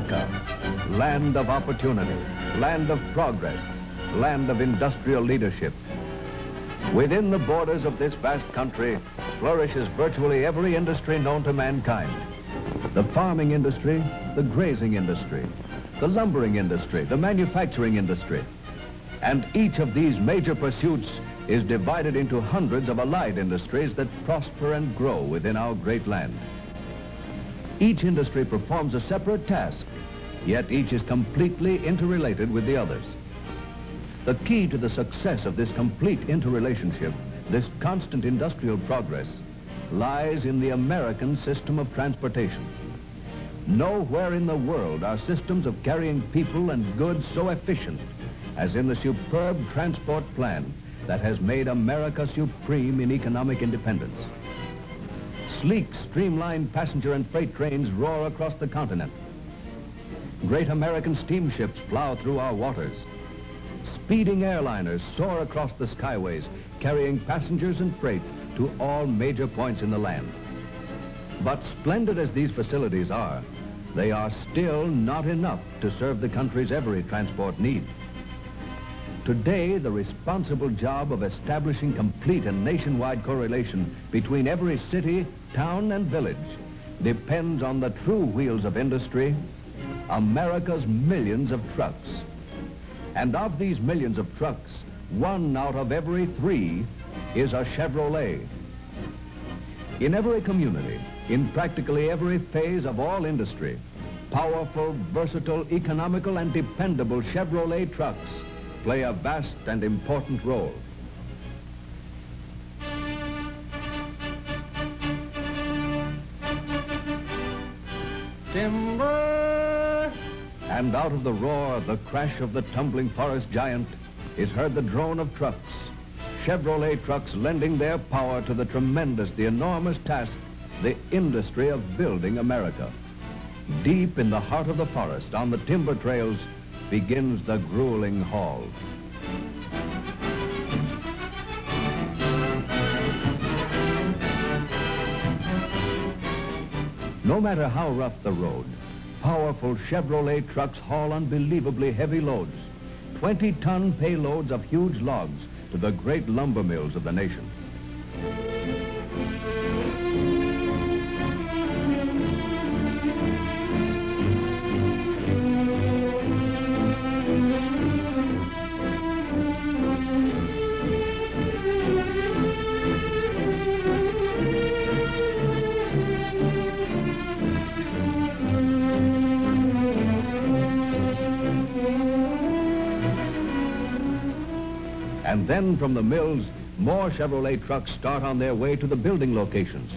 America, land of opportunity, land of progress, land of industrial leadership. Within the borders of this vast country flourishes virtually every industry known to mankind. The farming industry, the grazing industry, the lumbering industry, the manufacturing industry. And each of these major pursuits is divided into hundreds of allied industries that prosper and grow within our great land. Each industry performs a separate task, yet each is completely interrelated with the others. The key to the success of this complete interrelationship, this constant industrial progress, lies in the American system of transportation. Nowhere in the world are systems of carrying people and goods so efficient as in the superb transport plan that has made America supreme in economic independence. Sleek, streamlined passenger and freight trains roar across the continent. Great American steamships plow through our waters. Speeding airliners soar across the skyways, carrying passengers and freight to all major points in the land. But splendid as these facilities are, they are still not enough to serve the country's every transport need. Today, the responsible job of establishing complete and nationwide correlation between every city, town, and village depends on the true wheels of industry, America's millions of trucks. And of these millions of trucks, 1 out of every 3 is a Chevrolet. In every community, in practically every phase of all industry, powerful, versatile, economical, and dependable Chevrolet trucks play a vast and important role. Timber! And out of the roar, the crash of the tumbling forest giant, is heard the drone of trucks. Chevrolet trucks lending their power to the tremendous, the enormous task, the industry of building America. Deep in the heart of the forest, on the timber trails, begins the grueling haul. No matter how rough the road, powerful Chevrolet trucks haul unbelievably heavy loads, 20-ton payloads of huge logs to the great lumber mills of the nation. And then from the mills, more Chevrolet trucks start on their way to the building locations.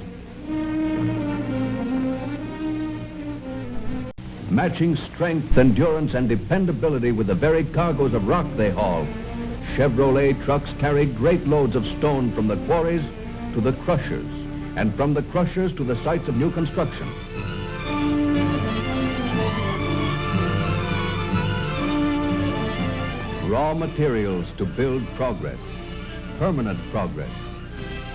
Matching strength, endurance, and dependability with the very cargoes of rock they haul, Chevrolet trucks carry great loads of stone from the quarries to the crushers, and from the crushers to the sites of new construction. Raw materials to build progress, permanent progress.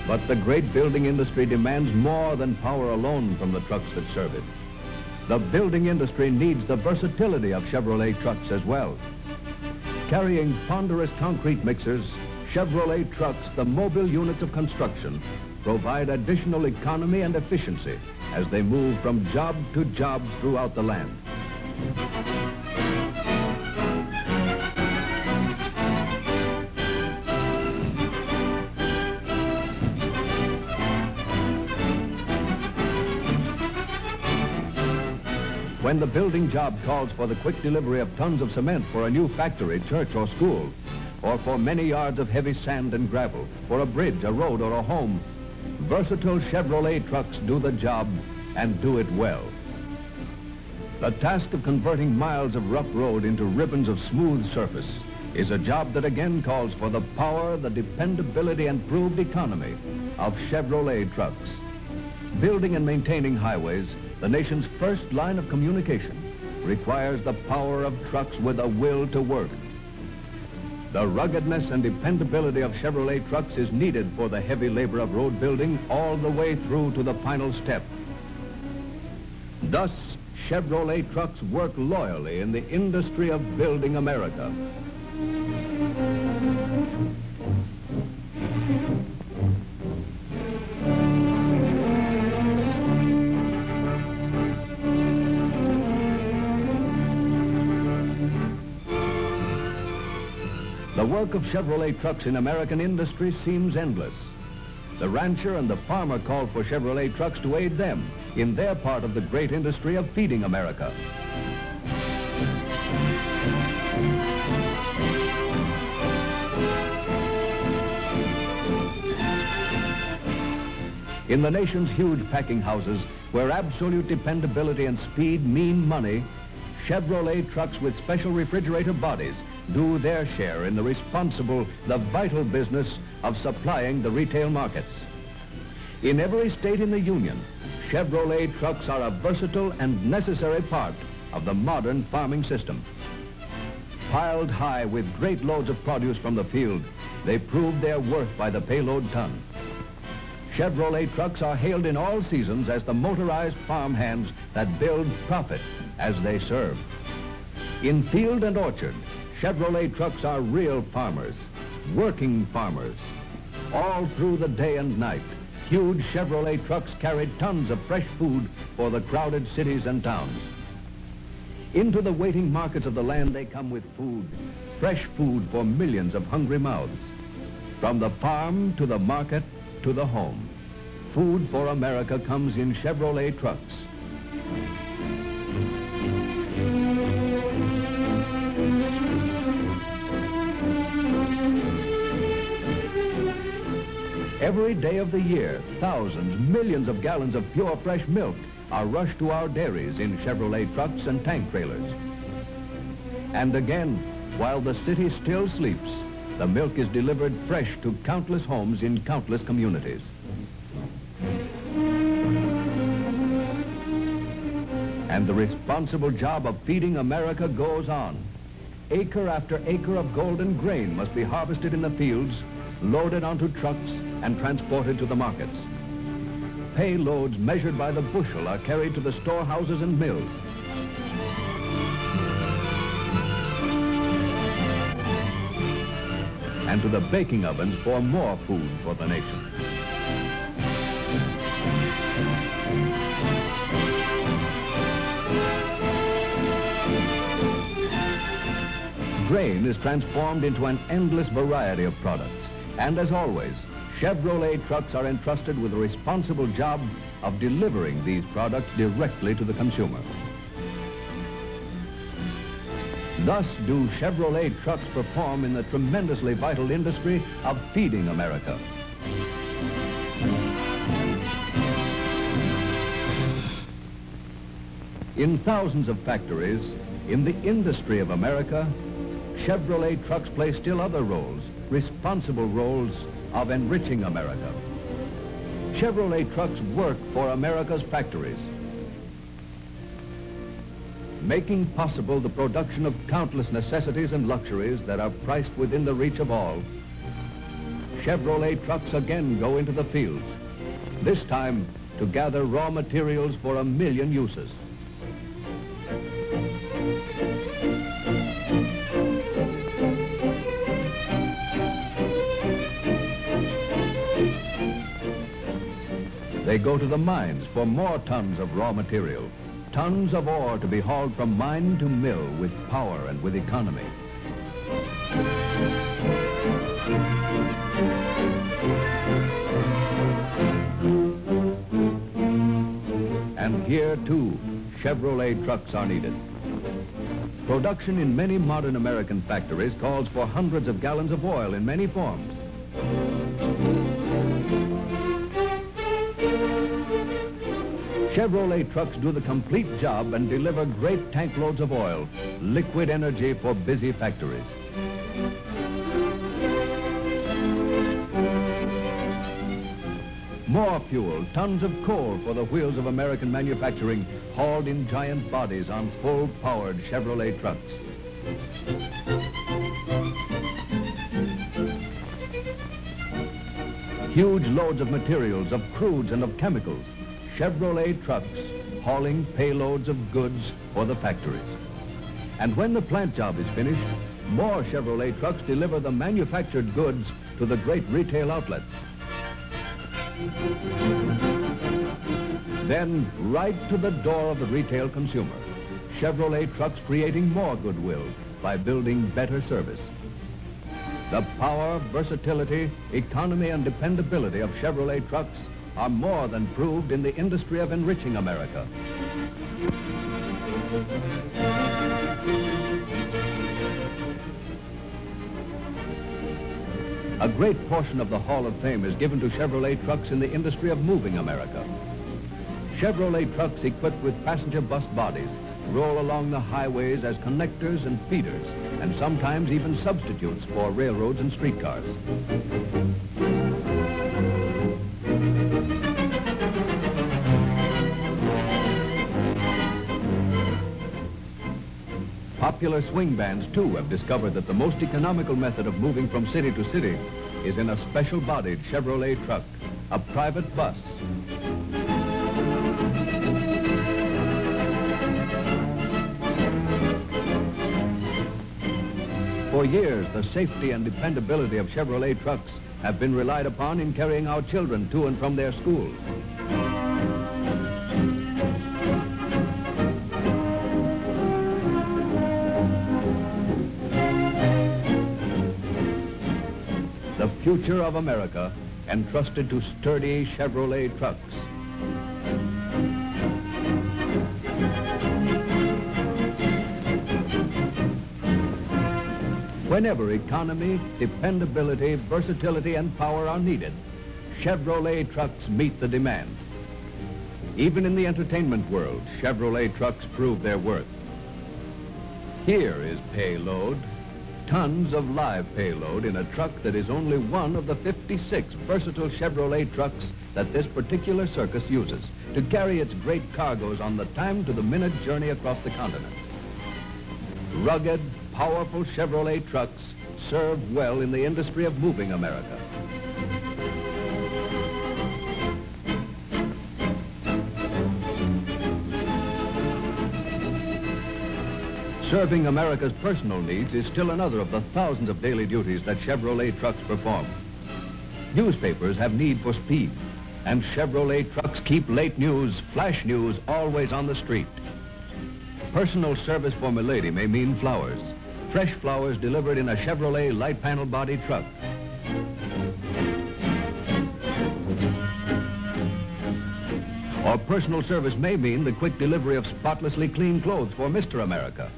But the great building industry demands more than power alone from the trucks that serve it. The building industry needs the versatility of Chevrolet trucks as well. Carrying ponderous concrete mixers, Chevrolet trucks, the mobile units of construction, provide additional economy and efficiency as they move from job to job throughout the land. When the building job calls for the quick delivery of tons of cement for a new factory, church, or school, or for many yards of heavy sand and gravel, for a bridge, a road, or a home, versatile Chevrolet trucks do the job and do it well. The task of converting miles of rough road into ribbons of smooth surface is a job that again calls for the power, the dependability, and proved economy of Chevrolet trucks. Building and maintaining highways, the nation's first line of communication, requires the power of trucks with a will to work. The ruggedness and dependability of Chevrolet trucks is needed for the heavy labor of road building all the way through to the final step. Thus, Chevrolet trucks work loyally in the industry of building America. The work of Chevrolet trucks in American industry seems endless. The rancher and the farmer call for Chevrolet trucks to aid them in their part of the great industry of feeding America. In the nation's huge packing houses, where absolute dependability and speed mean money, Chevrolet trucks with special refrigerator bodies do their share in the vital business of supplying the retail markets. In every state in the Union, Chevrolet trucks are a versatile and necessary part of the modern farming system. Piled high with great loads of produce from the field, they prove their worth by the payload ton. Chevrolet trucks are hailed in all seasons as the motorized farm hands that build profit as they serve. In field and orchard, Chevrolet trucks are real farmers, working farmers. All through the day and night, huge Chevrolet trucks carry tons of fresh food for the crowded cities and towns. Into the waiting markets of the land they come with food, fresh food for millions of hungry mouths. From the farm to the market to the home, food for America comes in Chevrolet trucks. Every day of the year, thousands, millions of gallons of pure fresh milk are rushed to our dairies in Chevrolet trucks and tank trailers. And again, while the city still sleeps, the milk is delivered fresh to countless homes in countless communities. And the responsible job of feeding America goes on. Acre after acre of golden grain must be harvested in the fields, loaded onto trucks, and transported to the markets. Payloads measured by the bushel are carried to the storehouses and mills. And to the baking ovens for more food for the nation. Grain is transformed into an endless variety of products. And as always, Chevrolet trucks are entrusted with the responsible job of delivering these products directly to the consumer. Thus do Chevrolet trucks perform in the tremendously vital industry of feeding America. In thousands of factories, in the industry of America, Chevrolet trucks play still other roles, responsible roles of enriching America. Chevrolet trucks work for America's factories, making possible the production of countless necessities and luxuries that are priced within the reach of all. Chevrolet trucks again go into the fields, this time to gather raw materials for 1 million uses. They go to the mines for more tons of raw material, tons of ore to be hauled from mine to mill with power and with economy. And here, too, Chevrolet trucks are needed. Production in many modern American factories calls for hundreds of gallons of oil in many forms. Chevrolet trucks do the complete job and deliver great tank loads of oil, liquid energy for busy factories. More fuel, tons of coal for the wheels of American manufacturing, hauled in giant bodies on full-powered Chevrolet trucks. Huge loads of materials, of crudes and of chemicals. Chevrolet trucks hauling payloads of goods for the factories. And when the plant job is finished, more Chevrolet trucks deliver the manufactured goods to the great retail outlets. Then, right to the door of the retail consumer, Chevrolet trucks creating more goodwill by building better service. The power, versatility, economy, and dependability of Chevrolet trucks are more than proved in the industry of enriching America. A great portion of the Hall of Fame is given to Chevrolet trucks in the industry of moving America. Chevrolet trucks equipped with passenger bus bodies roll along the highways as connectors and feeders, and sometimes even substitutes for railroads and streetcars. Popular swing bands, too, have discovered that the most economical method of moving from city to city is in a special-bodied Chevrolet truck, a private bus. For years, the safety and dependability of Chevrolet trucks have been relied upon in carrying our children to and from their schools. The future of America entrusted to sturdy Chevrolet trucks. Whenever economy, dependability, versatility, and power are needed, Chevrolet trucks meet the demand. Even in the entertainment world, Chevrolet trucks prove their worth. Here is payload, tons of live payload in a truck that is only one of the 56 versatile Chevrolet trucks that this particular circus uses to carry its great cargoes on the time-to-the-minute journey across the continent. Rugged, powerful Chevrolet trucks serve well in the industry of moving America. Serving America's personal needs is still another of the thousands of daily duties that Chevrolet trucks perform. Newspapers have need for speed, and Chevrolet trucks keep late news, flash news, always on the street. Personal service for milady may mean flowers. Fresh flowers delivered in a Chevrolet light panel body truck. Or personal service may mean the quick delivery of spotlessly clean clothes for Mr. America.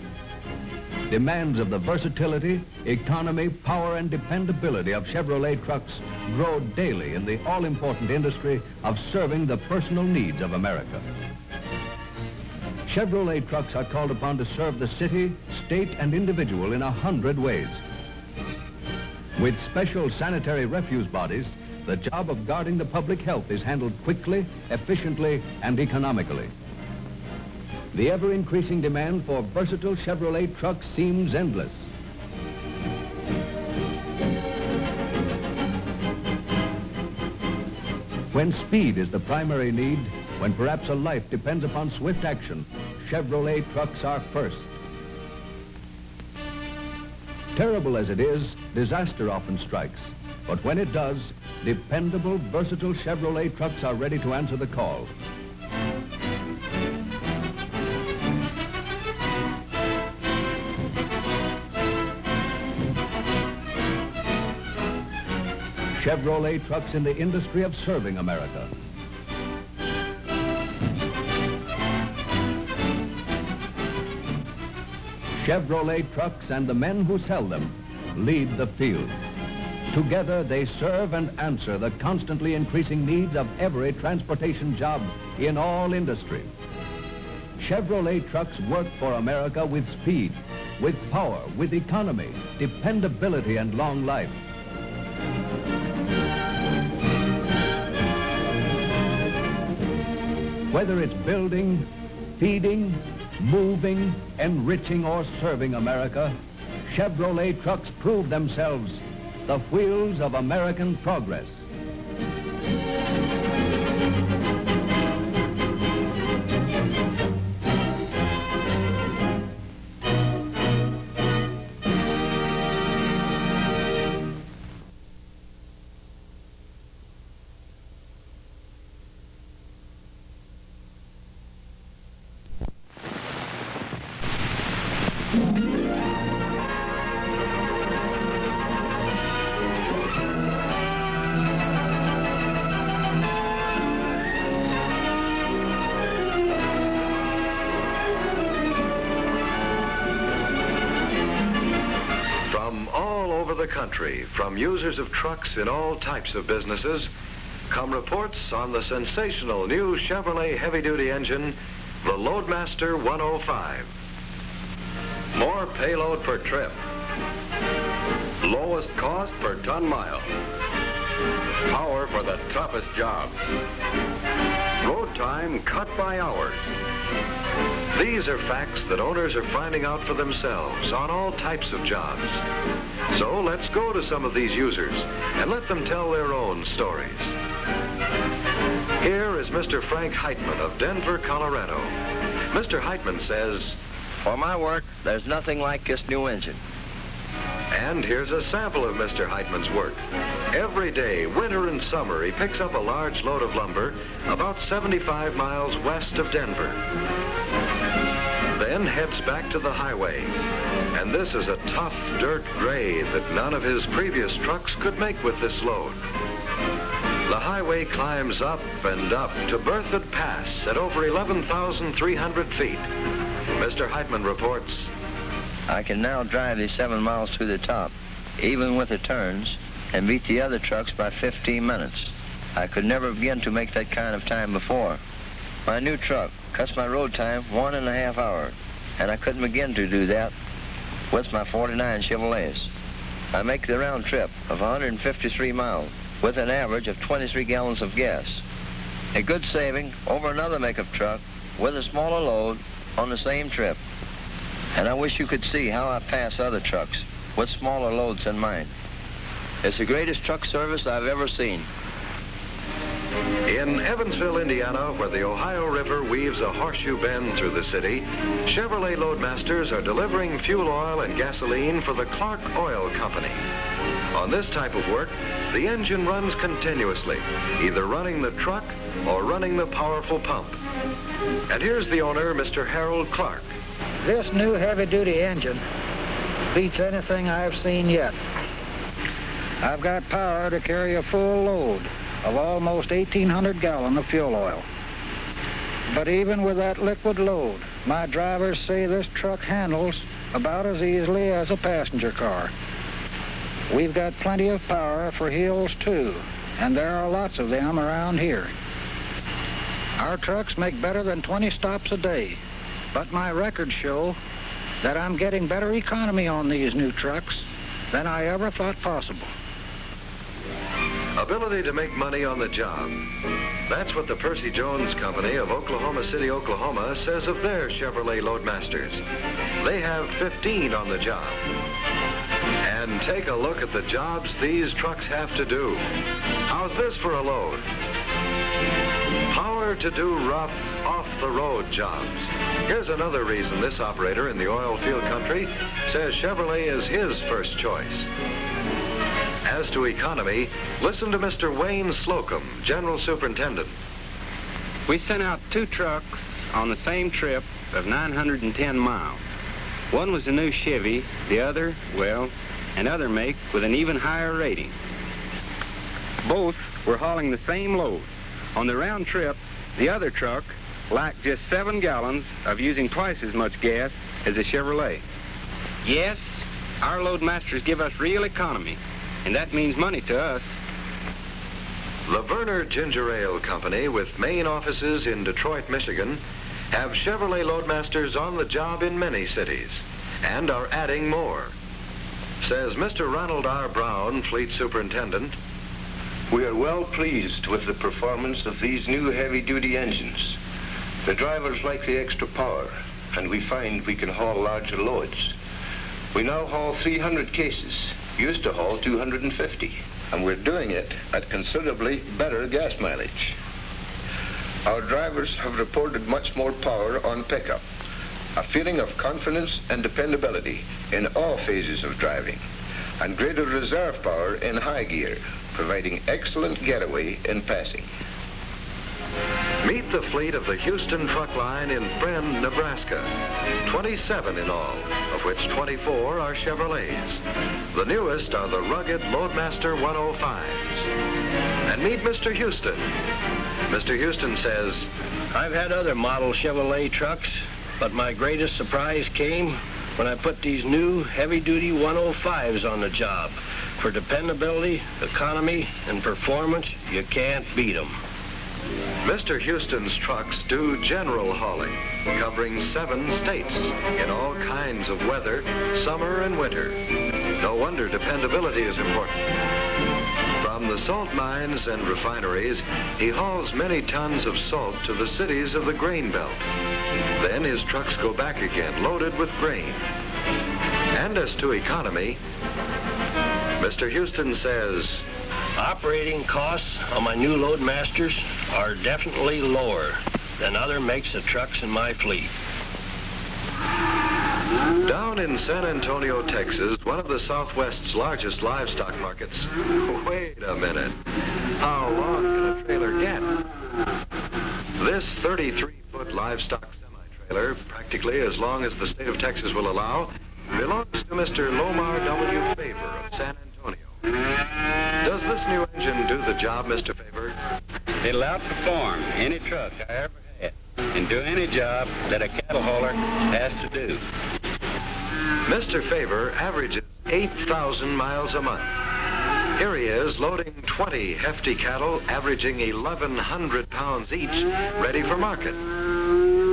Demands of the versatility, economy, power, and dependability of Chevrolet trucks grow daily in the all-important industry of serving the personal needs of America. Chevrolet trucks are called upon to serve the city, state, and individual in 100 ways. With special sanitary refuse bodies, the job of guarding the public health is handled quickly, efficiently, and economically. The ever-increasing demand for versatile Chevrolet trucks seems endless. When speed is the primary need, when perhaps a life depends upon swift action, Chevrolet trucks are first. Terrible as it is, disaster often strikes. But when it does, dependable, versatile Chevrolet trucks are ready to answer the call. Chevrolet trucks in the industry of serving America. Chevrolet trucks and the men who sell them lead the field. Together, they serve and answer the constantly increasing needs of every transportation job in all industry. Chevrolet trucks work for America with speed, with power, with economy, dependability, and long life. Whether it's building, feeding, moving, enriching, or serving America, Chevrolet trucks prove themselves the wheels of American progress. The country, from users of trucks in all types of businesses, come reports on the sensational new Chevrolet heavy-duty engine, the Loadmaster 105. More payload per trip. Lowest cost per ton mile. Power for the toughest jobs. Road time cut by hours. These are facts that owners are finding out for themselves on all types of jobs. So let's go to some of these users and let them tell their own stories. Here is Mr. Frank Heitman of Denver, Colorado. Mr. Heitman says, "For my work, there's nothing like this new engine." And here's a sample of Mr. Heitman's work. Every day, winter and summer, he picks up a large load of lumber about 75 miles west of Denver. Then heads back to the highway. And this is a tough dirt grade that none of his previous trucks could make with this load. The highway climbs up and up to Berthoud Pass at over 11,300 feet. Mr. Heitman reports, "I can now drive these 7 miles to the top, even with the turns, and beat the other trucks by 15 minutes. I could never begin to make that kind of time before. My new truck cuts my road time 1.5 hours, and I couldn't begin to do that with my 49 Chevrolets. I make the round trip of 153 miles with an average of 23 gallons of gas. A good saving over another makeup truck with a smaller load on the same trip. And I wish you could see how I pass other trucks with smaller loads than mine. It's the greatest truck service I've ever seen." In Evansville, Indiana, where the Ohio River weaves a horseshoe bend through the city, Chevrolet Loadmasters are delivering fuel oil and gasoline for the Clark Oil Company. On this type of work, the engine runs continuously, either running the truck or running the powerful pump. And here's the owner, Mr. Harold Clark. This new heavy-duty engine beats anything I've seen yet. I've got power to carry a full load of almost 1,800 gallons of fuel oil. But even with that liquid load, my drivers say this truck handles about as easily as a passenger car. We've got plenty of power for hills too, and there are lots of them around here. Our trucks make better than 20 stops a day, but my records show that I'm getting better economy on these new trucks than I ever thought possible. Ability to make money on the job. That's what the Percy Jones Company of Oklahoma City, Oklahoma says of their Chevrolet Loadmasters. They have 15 on the job. And take a look at the jobs these trucks have to do. How's this for a load? Power to do rough, off-the-road jobs. Here's another reason this operator in the oil field country says Chevrolet is his first choice. As to economy, listen to Mr. Wayne Slocum, General Superintendent. We sent out 2 trucks on the same trip of 910 miles. One was a new Chevy, the other, well, another make with an even higher rating. Both were hauling the same load. On the round trip, the other truck lacked just 7 gallons of using twice as much gas as a Chevrolet. Yes, our Loadmasters give us real economy, and that means money to us. The Verner Ginger Ale Company, with main offices in Detroit, Michigan, have Chevrolet Loadmasters on the job in many cities and are adding more. Says Mr. Ronald R. Brown, Fleet Superintendent, "We are well pleased with the performance of these new heavy-duty engines. The drivers like the extra power, and we find we can haul larger loads. We now haul 300 cases, used to haul 250, and we're doing it at considerably better gas mileage. Our drivers have reported much more power on pickup, a feeling of confidence and dependability in all phases of driving, and greater reserve power in high gear, providing excellent getaway in passing." Meet the fleet of the Houston Truck Line in Friend, Nebraska. 27 in all, of which 24 are Chevrolets. The newest are the rugged Loadmaster 105s. And meet Mr. Houston. Mr. Houston says, I've had other model Chevrolet trucks, but my greatest surprise came when I put these new heavy-duty 105s on the job. For dependability, economy, and performance, you can't beat them. Mr. Houston's trucks do general hauling, covering 7 states in all kinds of weather, summer and winter. No wonder dependability is important. From the salt mines and refineries, he hauls many tons of salt to the cities of the grain belt. Then his trucks go back again, loaded with grain. And as to economy, Mr. Houston says, Operating costs on my new Loadmasters are definitely lower than other makes of trucks in my fleet. Down in San Antonio, Texas, one of the Southwest's largest livestock markets. Wait a minute. How long can a trailer get? This 33-foot livestock semi-trailer, practically as long as the state of Texas will allow, belongs to Mr. Lomar W. Favor of San Antonio. Does this new engine do the job, Mr. Favor? It'll outperform any truck I ever had and do any job that a cattle hauler has to do. Mr. Favor averages 8,000 miles a month. Here he is loading 20 hefty cattle averaging 1,100 pounds each, ready for market.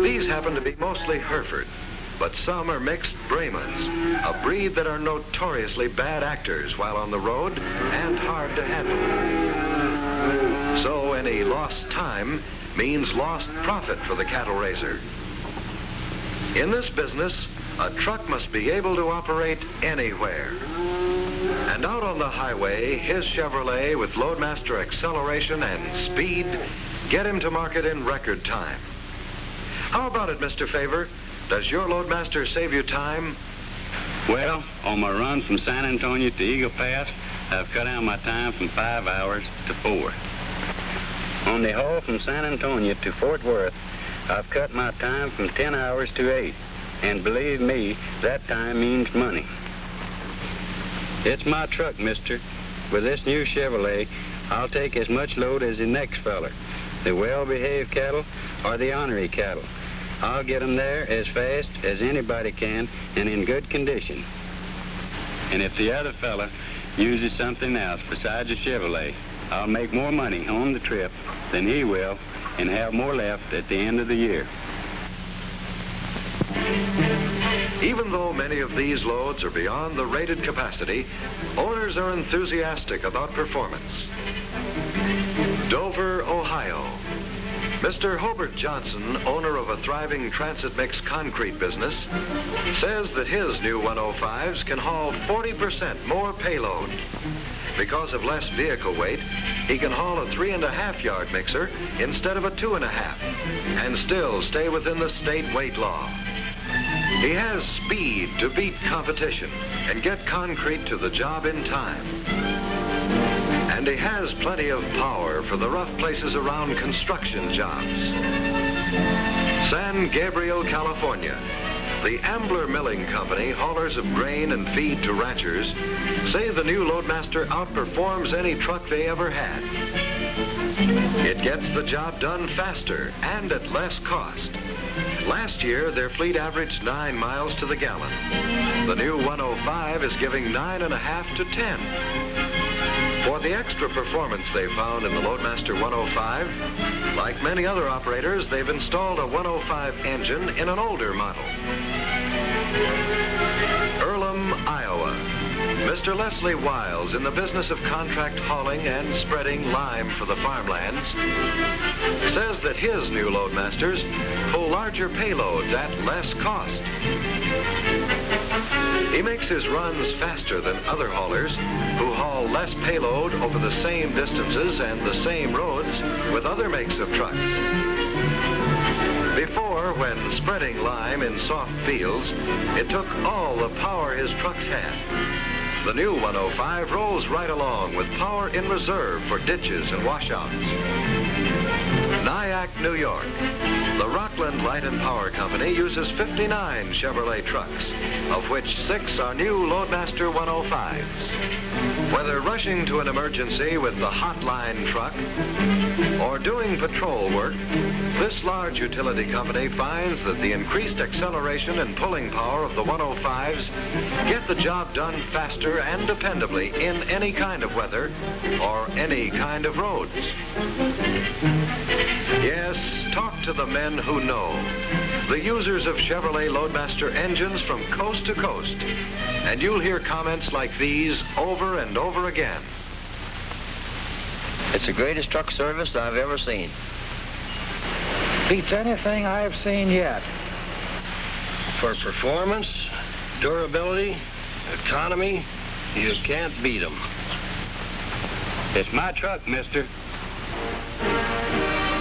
These happen to be mostly Hereford, but some are mixed Brahmans, a breed that are notoriously bad actors while on the road and hard to handle. So any lost time means lost profit for the cattle raiser. In this business, a truck must be able to operate anywhere. And out on the highway, his Chevrolet with Loadmaster acceleration and speed get him to market in record time. How about it, Mr. Favor? Does your Loadmaster save you time? Well, on my run from San Antonio to Eagle Pass, I've cut down my time from 5 hours to 4. On the haul from San Antonio to Fort Worth, I've cut my time from 10 hours to 8. And believe me, that time means money. It's my truck, mister. With this new Chevrolet, I'll take as much load as the next feller. The well-behaved cattle or the ornery cattle. I'll get them there as fast as anybody can and in good condition. And if the other fella uses something else besides a Chevrolet, I'll make more money on the trip than he will and have more left at the end of the year. Even though many of these loads are beyond the rated capacity, owners are enthusiastic about performance. Dover, Ohio. Mr. Hobart Johnson, owner of a thriving transit mix concrete business, says that his new 105s can haul 40% more payload. Because of less vehicle weight, he can haul a 3.5-yard mixer instead of a 2.5, and still stay within the state weight law. He has speed to beat competition and get concrete to the job in time. And he has plenty of power for the rough places around construction jobs. San Gabriel, California. The Ambler Milling Company, haulers of grain and feed to ranchers, say the new Loadmaster outperforms any truck they ever had. It gets the job done faster and at less cost. Last year, their fleet averaged 9 miles to the gallon. The new 105 is giving 9.5 to 10. For the extra performance they found in the Loadmaster 105, like many other operators, they've installed a 105 engine in an older model. Earlham, Iowa. Mr. Leslie Wiles, in the business of contract hauling and spreading lime for the farmlands, says that his new Loadmasters pull larger payloads at less cost. He makes his runs faster than other haulers who haul less payload over the same distances and the same roads with other makes of trucks. Before, when spreading lime in soft fields, it took all the power his trucks had. The new 105 rolls right along with power in reserve for ditches and washouts. Nyack, New York. The Rockland Light and Power Company uses 59 Chevrolet trucks, of which 6 are new Loadmaster 105s. Whether rushing to an emergency with the hotline truck or doing patrol work, this large utility company finds that the increased acceleration and pulling power of the 105s get the job done faster and dependably in any kind of weather or any kind of roads. Yes, talk to the men who know, the users of Chevrolet Loadmaster engines from coast to coast, and you'll hear comments like these over and over again. It's the greatest truck service I've ever seen. Beats anything I've seen yet. For performance, durability, economy, you can't beat them. It's my truck, mister.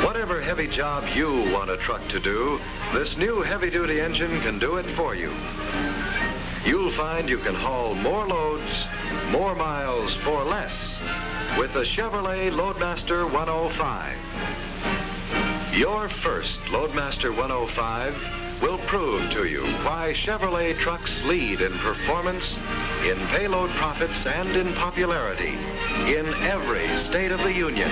Whatever heavy job you want a truck to do, this new heavy-duty engine can do it for you. You'll find you can haul more loads, more miles for less with the Chevrolet Loadmaster 105. Your first Loadmaster 105 will prove to you why Chevrolet trucks lead in performance, in payload profits, and in popularity in every state of the union.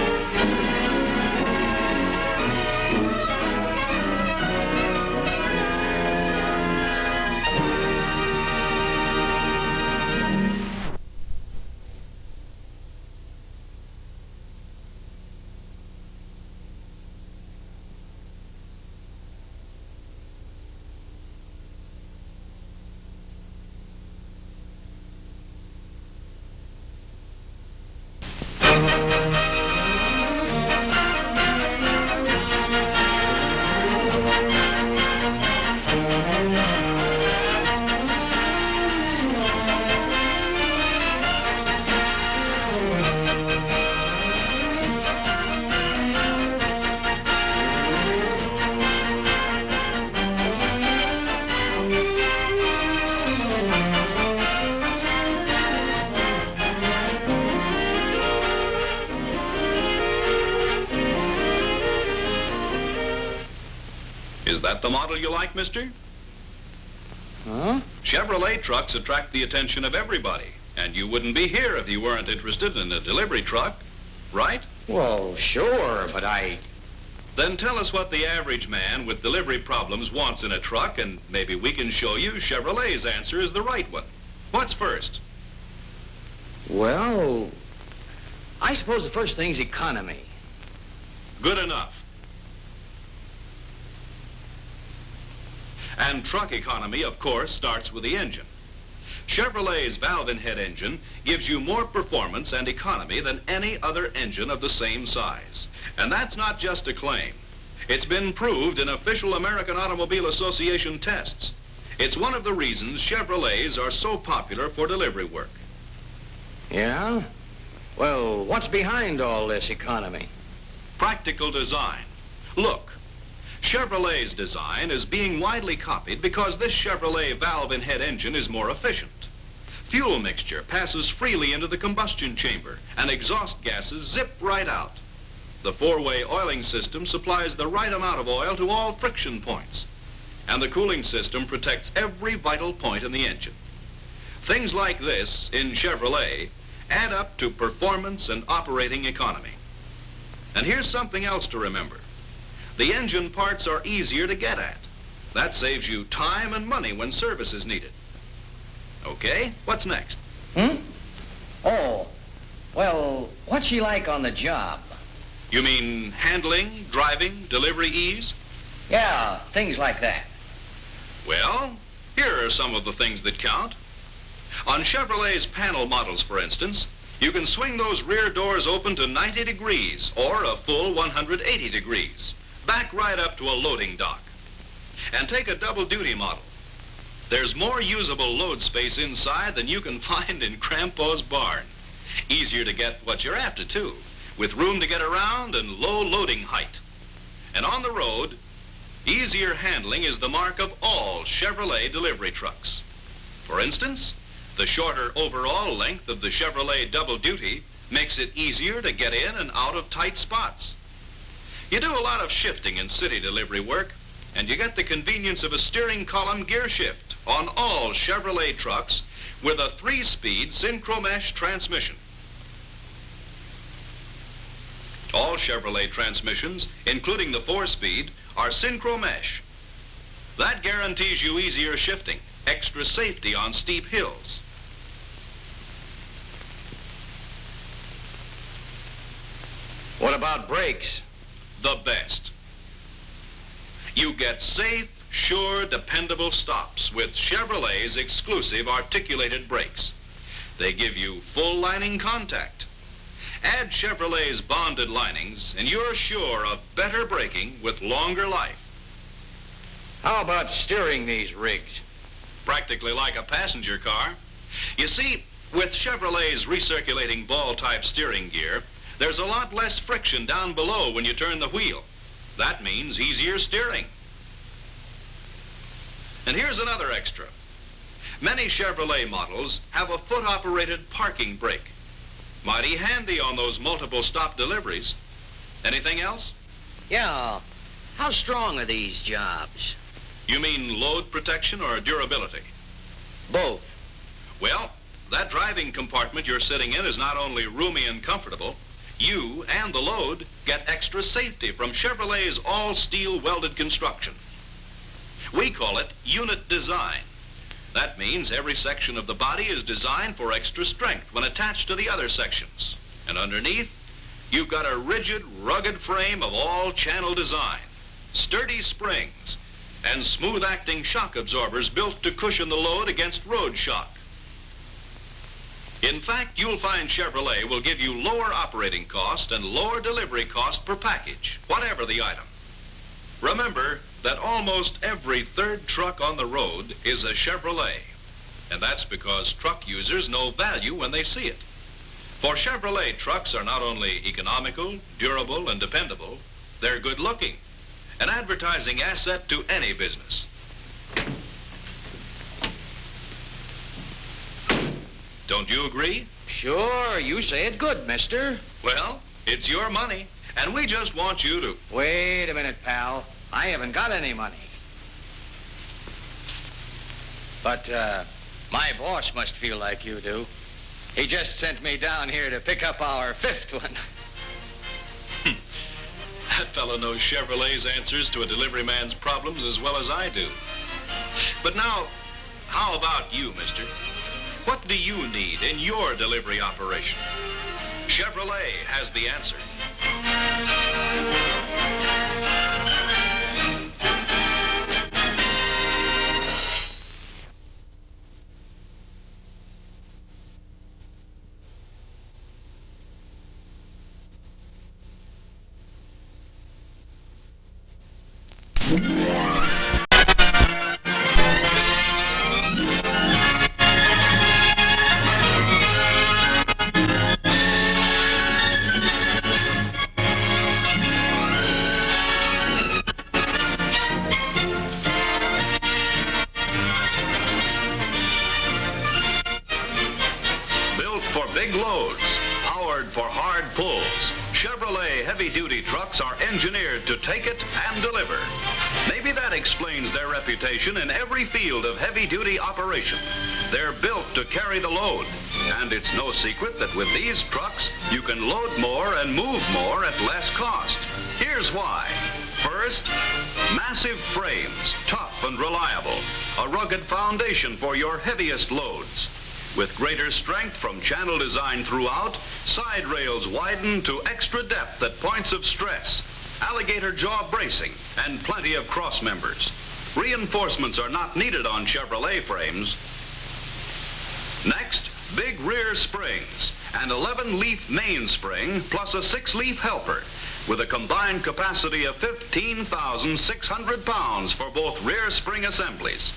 Is that the model you like, mister? Huh? Chevrolet trucks attract the attention of everybody, and you wouldn't be here if you weren't interested in a delivery truck, right? Well, sure, but Then tell us what the average man with delivery problems wants in a truck, and maybe we can show you Chevrolet's answer is the right one. What's first? Well, I suppose the first thing's economy. Good enough. And truck economy, of course, starts with the engine. Chevrolet's valve-in-head engine gives you more performance and economy than any other engine of the same size. And that's not just a claim. It's been proved in official American Automobile Association tests. It's one of the reasons Chevrolets are so popular for delivery work. Yeah? Well, what's behind all this economy? Practical design. Look, Chevrolet's design is being widely copied because this Chevrolet valve-in-head engine is more efficient. Fuel mixture passes freely into the combustion chamber, and exhaust gases zip right out. The four-way oiling system supplies the right amount of oil to all friction points, and the cooling system protects every vital point in the engine. Things like this, in Chevrolet, add up to performance and operating economy. And here's something else to remember. The engine parts are easier to get at. That saves you time and money when service is needed. Okay, what's next? Oh, well, what's she like on the job? You mean handling, driving, delivery ease? Yeah, things like that. Well, here are some of the things that count. On Chevrolet's panel models, for instance, you can swing those rear doors open to 90 degrees or a full 180 degrees. Back right up to a loading dock. And take a double-duty model. There's more usable load space inside than you can find in Crampo's barn. Easier to get what you're after, too, with room to get around and low loading height. And on the road, easier handling is the mark of all Chevrolet delivery trucks. For instance, The shorter overall length of the Chevrolet Double Duty makes it easier to get in and out of tight spots. You do a lot of shifting in city delivery work, and you get the convenience of a steering column gear shift on all Chevrolet trucks with a 3-speed synchro-mesh transmission. All Chevrolet transmissions, including the 4-speed, are synchro-mesh. That guarantees you easier shifting, extra safety on steep hills. What about brakes? The best. You get safe, sure, dependable stops with Chevrolet's exclusive articulated brakes. They give you full lining contact. Add Chevrolet's bonded linings and you're sure of better braking with longer life. How about steering these rigs? Practically like a passenger car. You see, with Chevrolet's recirculating ball-type steering gear, there's a lot less friction down below when you turn the wheel. That means easier steering. And here's another extra. Many Chevrolet models have a foot-operated parking brake. Mighty handy on those multiple stop deliveries. Anything else? Yeah. How strong are these jobs? You mean load protection or durability? Both. Well, that driving compartment you're sitting in is not only roomy and comfortable, you and the load get extra safety from Chevrolet's all-steel welded construction. We call it unit design. That means every section of the body is designed for extra strength when attached to the other sections. And underneath, you've got a rigid, rugged frame of all-channel design, sturdy springs, and smooth-acting shock absorbers built to cushion the load against road shock. In fact, you'll find Chevrolet will give you lower operating cost and lower delivery cost per package, whatever the item. Remember that almost every third truck on the road is a Chevrolet, and that's because truck users know value when they see it. For Chevrolet trucks are not only economical, durable, and dependable, they're good-looking, an advertising asset to any business. Don't you agree? Sure, you say it good, mister. Well, it's your money, and we just want you to... Wait a minute, pal. I haven't got any money. But, my boss must feel like you do. He just sent me down here to pick up our 5th one. That fellow knows Chevrolet's answers to a delivery man's problems as well as I do. But now, how about you, mister? What do you need in your delivery operation? Chevrolet has the answer. Big loads, powered for hard pulls. Chevrolet heavy-duty trucks are engineered to take it and deliver. Maybe that explains their reputation in every field of heavy-duty operation. They're built to carry the load, and it's no secret that with these trucks, you can load more and move more at less cost. Here's why. First, massive frames, tough and reliable, a rugged foundation for your heaviest loads. With greater strength from channel design throughout, side rails widen to extra depth at points of stress, alligator jaw bracing, and plenty of cross members. Reinforcements are not needed on Chevrolet frames. Next, big rear springs, an 11-leaf mainspring plus a 6-leaf helper, with a combined capacity of 15,600 pounds for both rear spring assemblies.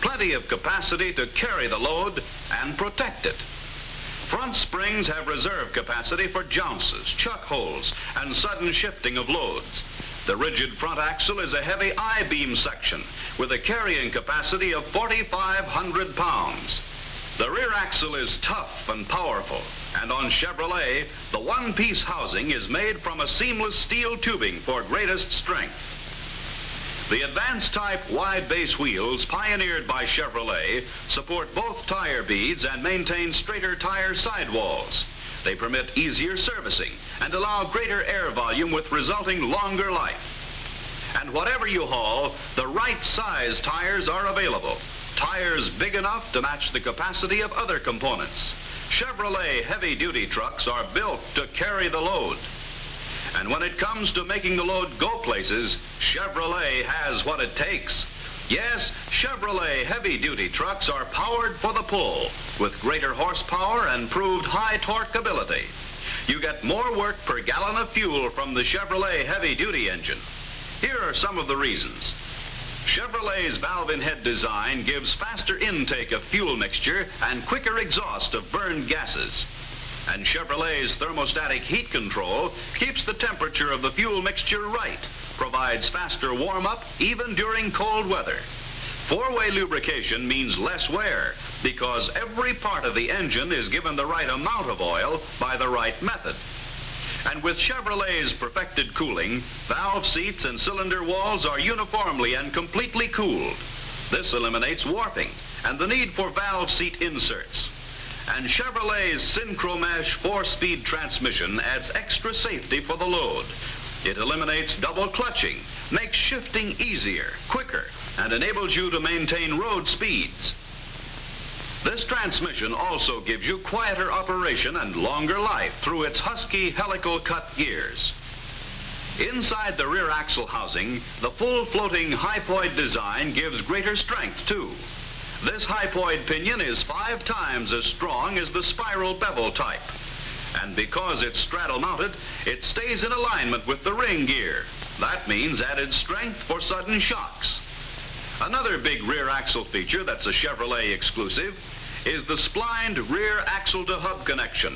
Plenty of capacity to carry the load and protect it. Front springs have reserve capacity for jounces, chuck holes, and sudden shifting of loads. The rigid front axle is a heavy I-beam section with a carrying capacity of 4,500 pounds. The rear axle is tough and powerful, and on Chevrolet, the one-piece housing is made from a seamless steel tubing for greatest strength. The advanced type wide base wheels pioneered by Chevrolet support both tire beads and maintain straighter tire sidewalls. They permit easier servicing and allow greater air volume with resulting longer life. And whatever you haul, the right size tires are available. Tires big enough to match the capacity of other components. Chevrolet heavy-duty trucks are built to carry the load. And when it comes to making the load go places, Chevrolet has what it takes. Yes, Chevrolet heavy-duty trucks are powered for the pull, with greater horsepower and proved high torque ability. You get more work per gallon of fuel from the Chevrolet heavy-duty engine. Here are some of the reasons. Chevrolet's valve-in-head design gives faster intake of fuel mixture and quicker exhaust of burned gases. And Chevrolet's thermostatic heat control keeps the temperature of the fuel mixture right, provides faster warm-up even during cold weather. Four-way lubrication means less wear because every part of the engine is given the right amount of oil by the right method. And with Chevrolet's perfected cooling, valve seats and cylinder walls are uniformly and completely cooled. This eliminates warping and the need for valve seat inserts. And Chevrolet's Synchromesh 4-speed transmission adds extra safety for the load. It eliminates double clutching, makes shifting easier, quicker, and enables you to maintain road speeds. This transmission also gives you quieter operation and longer life through its husky helical cut gears. Inside the rear axle housing, the full floating hypoid design gives greater strength too. This hypoid pinion is 5 times as strong as the spiral bevel type. And because it's straddle mounted, it stays in alignment with the ring gear. That means added strength for sudden shocks. Another big rear axle feature that's a Chevrolet exclusive is the splined rear axle to hub connection.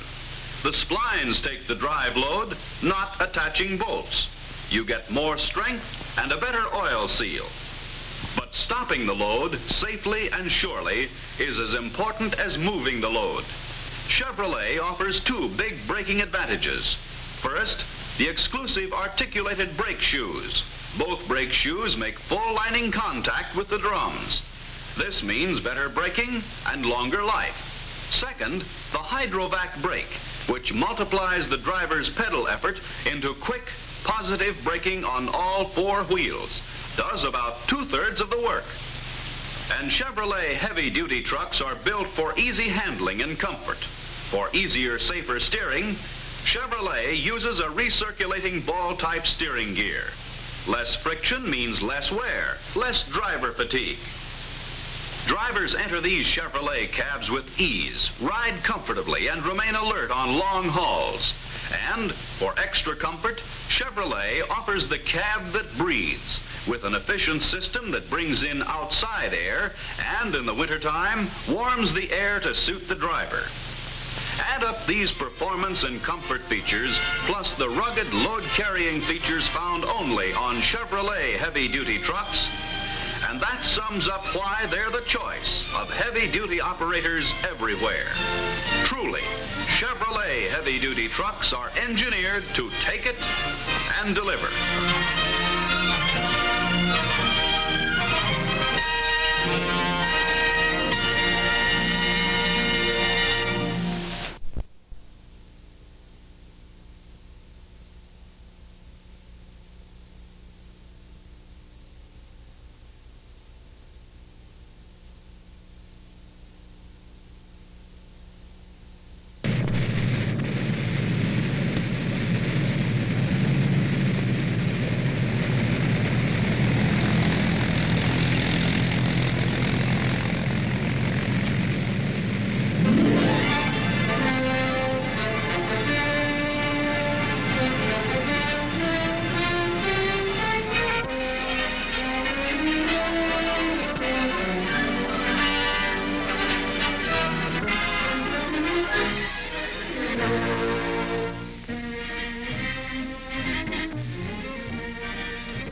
The splines take the drive load, not attaching bolts. You get more strength and a better oil seal. But stopping the load safely and surely is as important as moving the load. Chevrolet offers 2 big braking advantages. First, the exclusive articulated brake shoes. Both brake shoes make full lining contact with the drums. This means better braking and longer life. Second, the Hydrovac brake, which multiplies the driver's pedal effort into quick, positive braking on all 4 wheels. Does about 2/3 of the work. And Chevrolet heavy-duty trucks are built for easy handling and comfort. For easier, safer steering, Chevrolet uses a recirculating ball-type steering gear. Less friction means less wear, less driver fatigue. Drivers enter these Chevrolet cabs with ease, ride comfortably, and remain alert on long hauls. And for extra comfort, Chevrolet offers the cab that breathes, with an efficient system that brings in outside air and in the wintertime warms the air to suit the driver. Add up these performance and comfort features plus the rugged load-carrying features found only on Chevrolet heavy-duty trucks, and that sums up why they're the choice of heavy-duty operators everywhere. Truly, Chevrolet heavy-duty trucks are engineered to take it and deliver.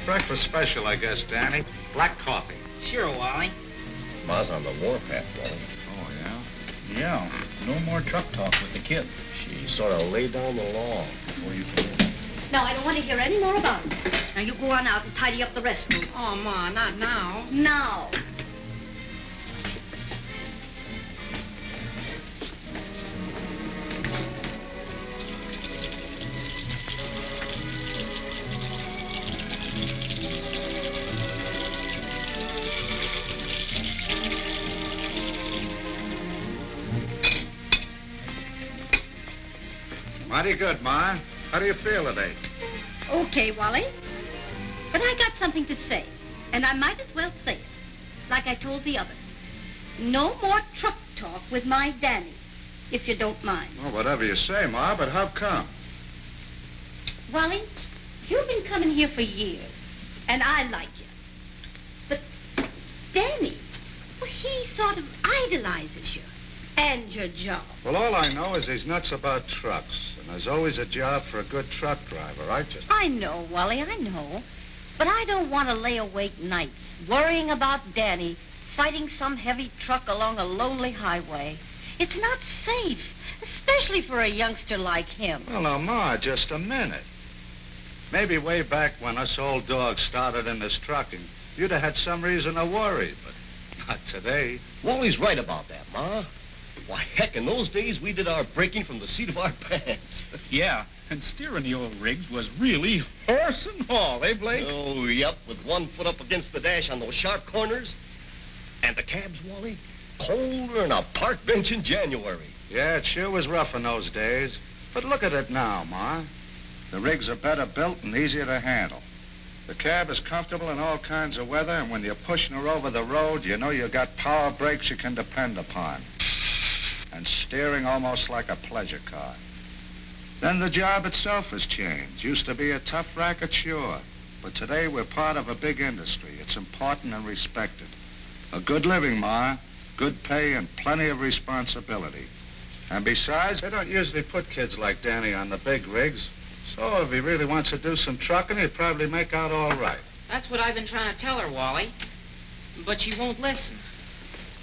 Breakfast special, I guess, Danny. Black coffee. Sure, Wally. Ma's on the warpath, Wally. Oh, yeah? Yeah, no more truck talk with the kid. She sort of laid down the law before you came in. No, I don't want to hear any more about it. Now, you go on out and tidy up the restroom. Oh, Ma, not now. Now. Mighty good, Ma. How do you feel today? Okay, Wally. But I got something to say, and I might as well say it, like I told the others. No more truck talk with my Danny, if you don't mind. Well, whatever you say, Ma, but how come? Wally, you've been coming here for years, and I like you. But Danny, well, he sort of idolizes you and your job. Well, all I know is he's nuts about trucks, and there's always a job for a good truck driver. I know, Wally, I know. But I don't want to lay awake nights worrying about Danny fighting some heavy truck along a lonely highway. It's not safe, especially for a youngster like him. Well, now, Ma, just a minute. Maybe way back when us old dogs started in this trucking, you'd have had some reason to worry, but not today. Wally's right about that, Ma. Why, heck, in those days, we did our braking from the seat of our pants. Yeah, and steering the old rigs was really horse and haul, eh, Blake? Oh, yep, with one foot up against the dash on those sharp corners. And the cabs, Wally, colder than a park bench in January. Yeah, it sure was rough in those days. But look at it now, Ma. The rigs are better built and easier to handle. The cab is comfortable in all kinds of weather, and when you're pushing her over the road, you know you got power brakes you can depend upon. And steering almost like a pleasure car. Then the job itself has changed. Used to be a tough racket, sure. But today we're part of a big industry. It's important and respected. A good living, Ma. Good pay and plenty of responsibility. And besides, they don't usually put kids like Danny on the big rigs. So if he really wants to do some trucking, he'd probably make out all right. That's what I've been trying to tell her, Wally. But she won't listen.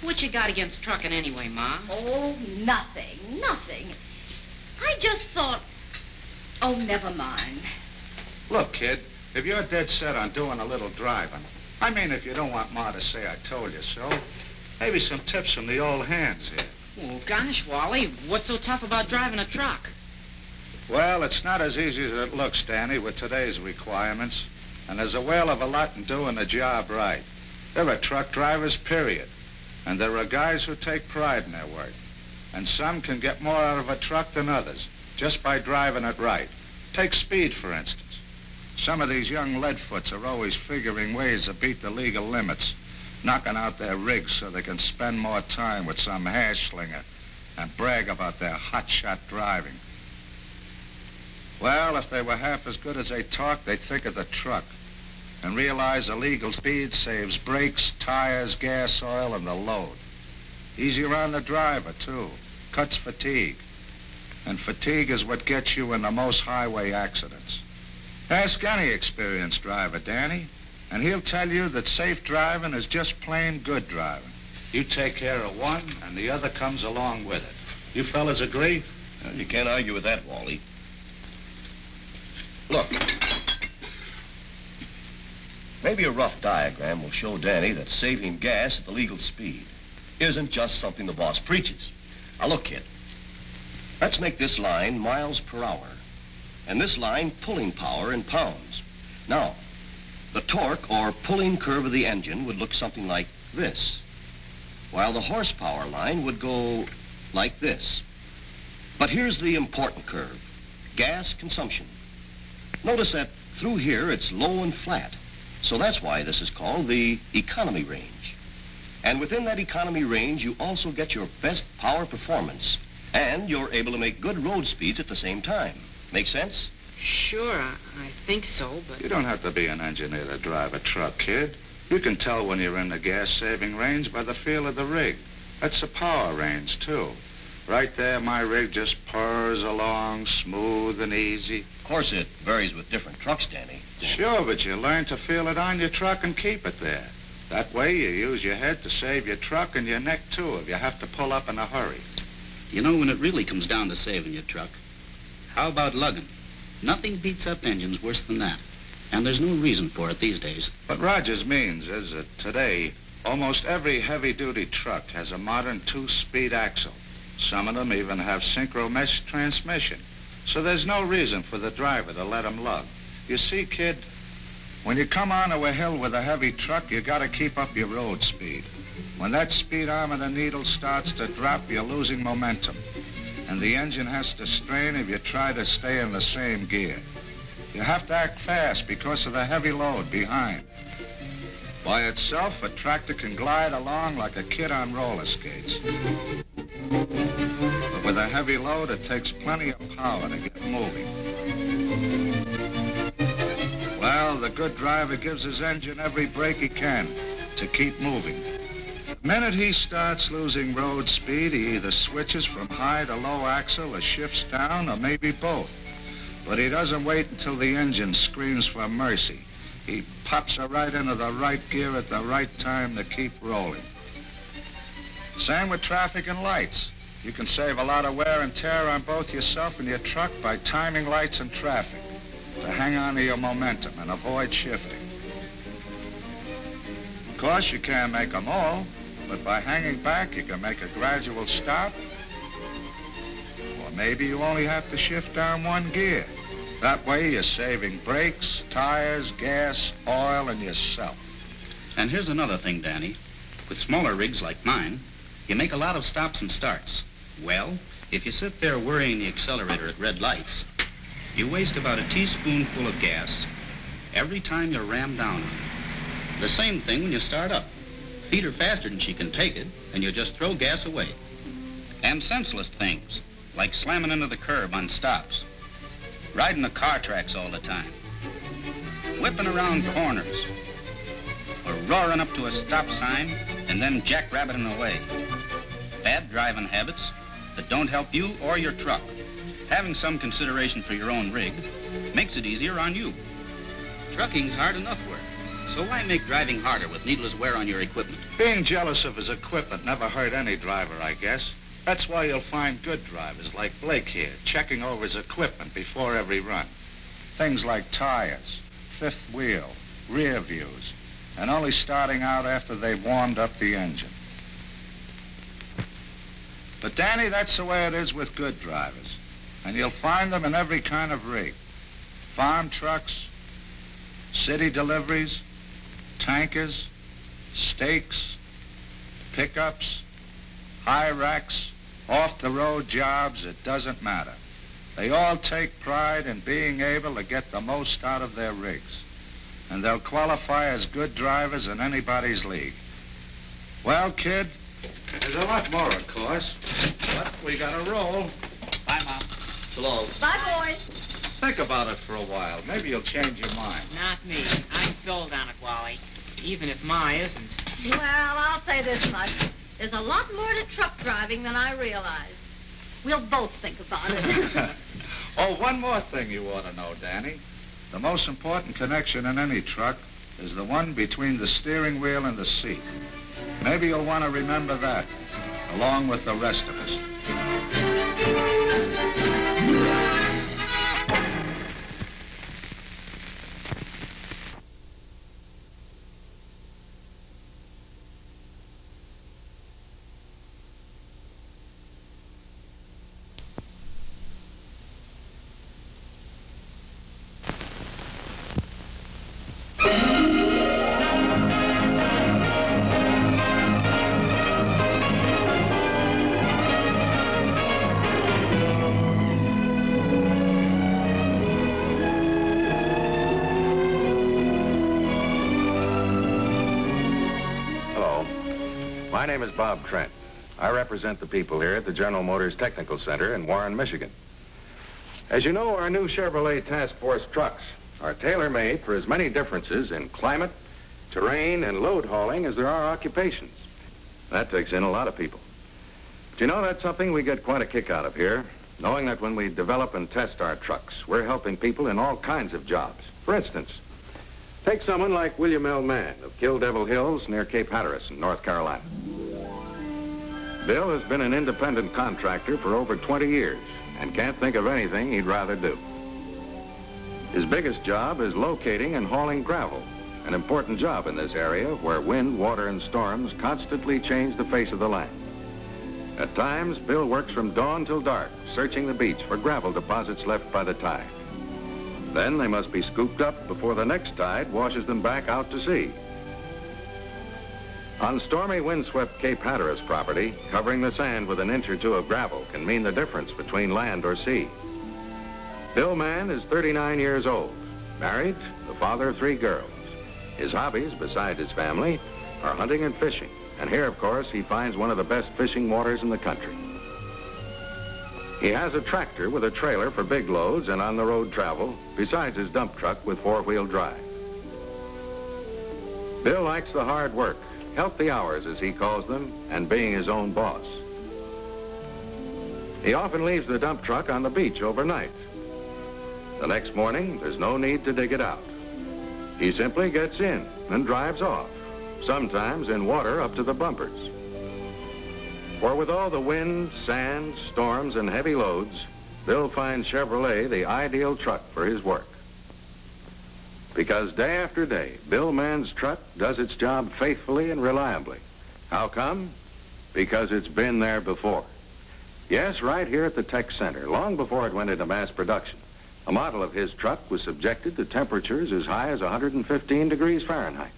What you got against trucking anyway, Ma? Oh, nothing. I just thought... Oh, never mind. Look, kid, if you're dead set on doing a little driving, I mean if you don't want Ma to say I told you so, maybe some tips from the old hands here. Well, gosh, Wally, what's so tough about driving a truck? Well, it's not as easy as it looks, Danny, with today's requirements. And there's a whale of a lot in doing the job right. There are truck drivers, period. And there are guys who take pride in their work. And some can get more out of a truck than others, just by driving it right. Take speed, for instance. Some of these young leadfoots are always figuring ways to beat the legal limits, knocking out their rigs so they can spend more time with some hash slinger and brag about their hotshot driving. Well, if they were half as good as they talk, they'd think of the truck and realize the legal speed saves brakes, tires, gas, oil, and the load. Easier on the driver, too. Cuts fatigue. And fatigue is what gets you in the most highway accidents. Ask any experienced driver, Danny, and he'll tell you that safe driving is just plain good driving. You take care of one, and the other comes along with it. You fellas agree? Well, you can't argue with that, Wally. Look. Maybe a rough diagram will show Danny that saving gas at the legal speed isn't just something the boss preaches. Now look, kid. Let's make this line miles per hour, and this line pulling power in pounds. Now, the torque or pulling curve of the engine would look something like this, while the horsepower line would go like this. But here's the important curve, gas consumption. Notice that through here it's low and flat, so that's why this is called the economy range. And within that economy range, you also get your best power performance, and you're able to make good road speeds at the same time. Make sense? Sure, I think so, but... You don't have to be an engineer to drive a truck, kid. You can tell when you're in the gas-saving range by the feel of the rig. That's the power range, too. Right there, my rig just purrs along, smooth and easy. Of course, it varies with different trucks, Danny. Sure, but you learn to feel it on your truck and keep it there. That way, you use your head to save your truck and your neck, too, if you have to pull up in a hurry. You know, when it really comes down to saving your truck, how about lugging? Nothing beats up engines worse than that. And there's no reason for it these days. What Rogers means is that today, almost every heavy-duty truck has a modern 2-speed axle. Some of them even have synchro mesh transmission. So there's no reason for the driver to let them lug. You see, kid, when you come onto a hill with a heavy truck, you gotta keep up your road speed. When that speed arm of the needle starts to drop, you're losing momentum. And the engine has to strain if you try to stay in the same gear. You have to act fast because of the heavy load behind. By itself, a tractor can glide along like a kid on roller skates. But with a heavy load, it takes plenty of power to get moving. Well, the good driver gives his engine every brake he can to keep moving. The minute he starts losing road speed, he either switches from high to low axle or shifts down, or maybe both. But he doesn't wait until the engine screams for mercy. He pops her right into the right gear at the right time to keep rolling. Same with traffic and lights. You can save a lot of wear and tear on both yourself and your truck by timing lights and traffic to hang on to your momentum and avoid shifting. Of course, you can't make them all, but by hanging back, you can make a gradual stop. Or maybe you only have to shift down one gear. That way, you're saving brakes, tires, gas, oil, and yourself. And here's another thing, Danny. With smaller rigs like mine, you make a lot of stops and starts. Well, if you sit there worrying the accelerator at red lights, you waste about a teaspoonful of gas every time you ram down on it. The same thing when you start up. Feet are faster than she can take it, and you just throw gas away. And senseless things, like slamming into the curb on stops, riding the car tracks all the time, whipping around corners, or roaring up to a stop sign and then jackrabbiting away. Bad driving habits that don't help you or your truck. Having some consideration for your own rig makes it easier on you. Trucking's hard enough work, so why make driving harder with needless wear on your equipment? Being jealous of his equipment never hurt any driver, I guess. That's why you'll find good drivers like Blake here, checking over his equipment before every run. Things like tires, fifth wheel, rear views, and only starting out after they've warmed up the engine. But Danny, that's the way it is with good drivers. And you'll find them in every kind of rig. Farm trucks, city deliveries, tankers, stakes, pickups, high racks, off-the-road jobs, it doesn't matter. They all take pride in being able to get the most out of their rigs. And they'll qualify as good drivers in anybody's league. Well, kid, there's a lot more, of course, but we gotta roll. Bye, Mom. So long. Bye, boys. Think about it for a while. Maybe you'll change your mind. Not me. I'm sold on it, Wally. Even if Ma isn't. Well, I'll say this much. There's a lot more to truck driving than I realized. We'll both think about it. Oh, one more thing you ought to know, Danny. The most important connection in any truck is the one between the steering wheel and the seat. Maybe you'll want to remember that, along with the rest of us. My name is Bob Trent. I represent the people here at the General Motors Technical Center in Warren, Michigan. As you know, our new Chevrolet Task Force trucks are tailor-made for as many differences in climate, terrain, and load hauling as there are occupations. That takes in a lot of people. But you know, that's something we get quite a kick out of here, knowing that when we develop and test our trucks, we're helping people in all kinds of jobs. For instance, take someone like William L. Mann of Kill Devil Hills near Cape Hatteras in North Carolina. Bill has been an independent contractor for over 20 years and can't think of anything he'd rather do. His biggest job is locating and hauling gravel, an important job in this area where wind, water, and storms constantly change the face of the land. At times, Bill works from dawn till dark, searching the beach for gravel deposits left by the tide. Then they must be scooped up before the next tide washes them back out to sea. On stormy, windswept Cape Hatteras property, covering the sand with an inch or two of gravel can mean the difference between land or sea. Bill Mann is 39 years old, married, the father of 3 girls. His hobbies, besides his family, are hunting and fishing. And here, of course, he finds one of the best fishing waters in the country. He has a tractor with a trailer for big loads and on-the-road travel, besides his dump truck with 4-wheel drive. Bill likes the hard work, healthy hours, as he calls them, and being his own boss. He often leaves the dump truck on the beach overnight. The next morning, there's no need to dig it out. He simply gets in and drives off, sometimes in water up to the bumpers. For with all the wind, sand, storms, and heavy loads, Bill finds Chevrolet the ideal truck for his work. Because day after day, Bill Mann's truck does its job faithfully and reliably. How come? Because it's been there before. Yes, right here at the Tech Center, long before it went into mass production, a model of his truck was subjected to temperatures as high as 115 degrees Fahrenheit.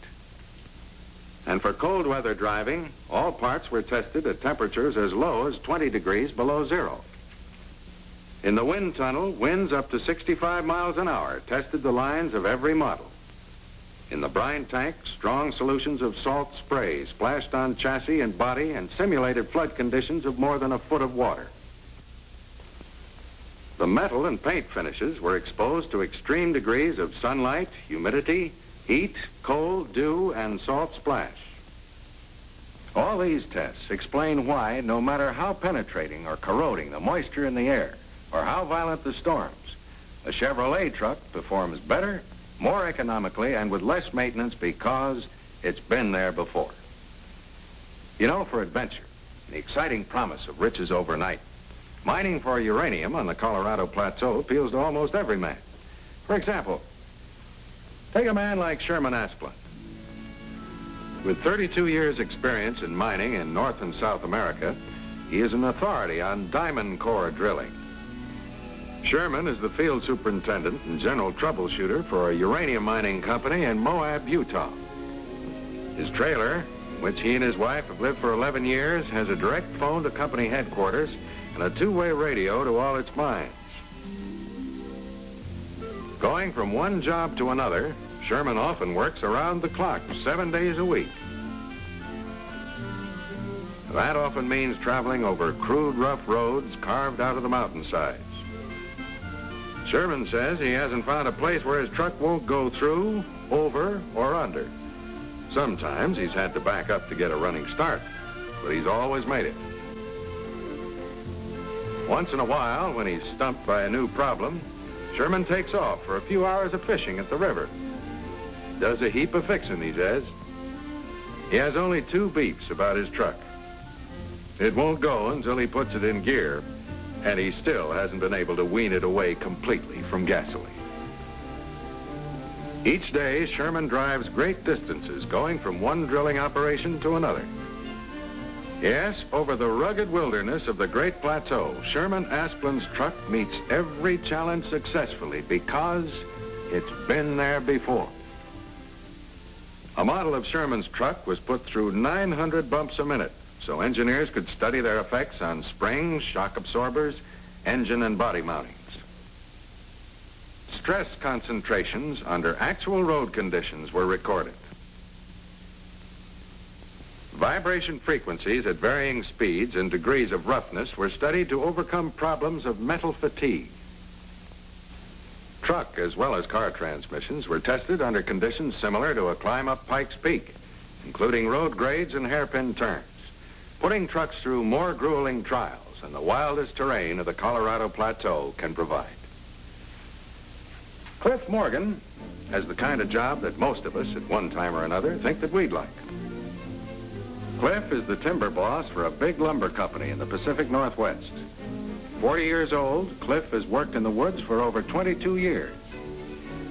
And for cold weather driving, all parts were tested at temperatures as low as 20 degrees below zero. In the wind tunnel, winds up to 65 miles an hour tested the lines of every model. In the brine tank, strong solutions of salt spray splashed on chassis and body and simulated flood conditions of more than a foot of water. The metal and paint finishes were exposed to extreme degrees of sunlight, humidity, heat, cold, dew, and salt splash. All these tests explain why, no matter how penetrating or corroding the moisture in the air, or how violent the storms, a Chevrolet truck performs better, more economically, and with less maintenance because it's been there before. You know, for adventure, the exciting promise of riches overnight, mining for uranium on the Colorado Plateau appeals to almost every man. For example, take a man like Sherman Asplund. With 32 years' experience in mining in North and South America, he is an authority on diamond core drilling. Sherman is the field superintendent and general troubleshooter for a uranium mining company in Moab, Utah. His trailer, in which he and his wife have lived for 11 years, has a direct phone to company headquarters and a 2-way radio to all its mines. Going from one job to another, Sherman often works around the clock, 7 days a week. That often means traveling over crude, rough roads carved out of the mountainsides. Sherman says he hasn't found a place where his truck won't go through, over, or under. Sometimes he's had to back up to get a running start, but he's always made it. Once in a while, when he's stumped by a new problem, Sherman takes off for a few hours of fishing at the river. Does a heap of fixing, he says. He has only 2 beeps about his truck. It won't go until he puts it in gear, and he still hasn't been able to wean it away completely from gasoline. Each day, Sherman drives great distances, going from one drilling operation to another. Yes, over the rugged wilderness of the Great Plateau, Sherman Asplund's truck meets every challenge successfully because it's been there before. A model of Sherman's truck was put through 900 bumps a minute, so engineers could study their effects on springs, shock absorbers, engine and body mountings. Stress concentrations under actual road conditions were recorded. Vibration frequencies at varying speeds and degrees of roughness were studied to overcome problems of metal fatigue. Truck as well as car transmissions were tested under conditions similar to a climb up Pikes Peak, including road grades and hairpin turns, putting trucks through more grueling trials than the wildest terrain of the Colorado Plateau can provide. Cliff Morgan has the kind of job that most of us at one time or another think that we'd like. Cliff is the timber boss for a big lumber company in the Pacific Northwest. 40 years old, Cliff has worked in the woods for over 22 years.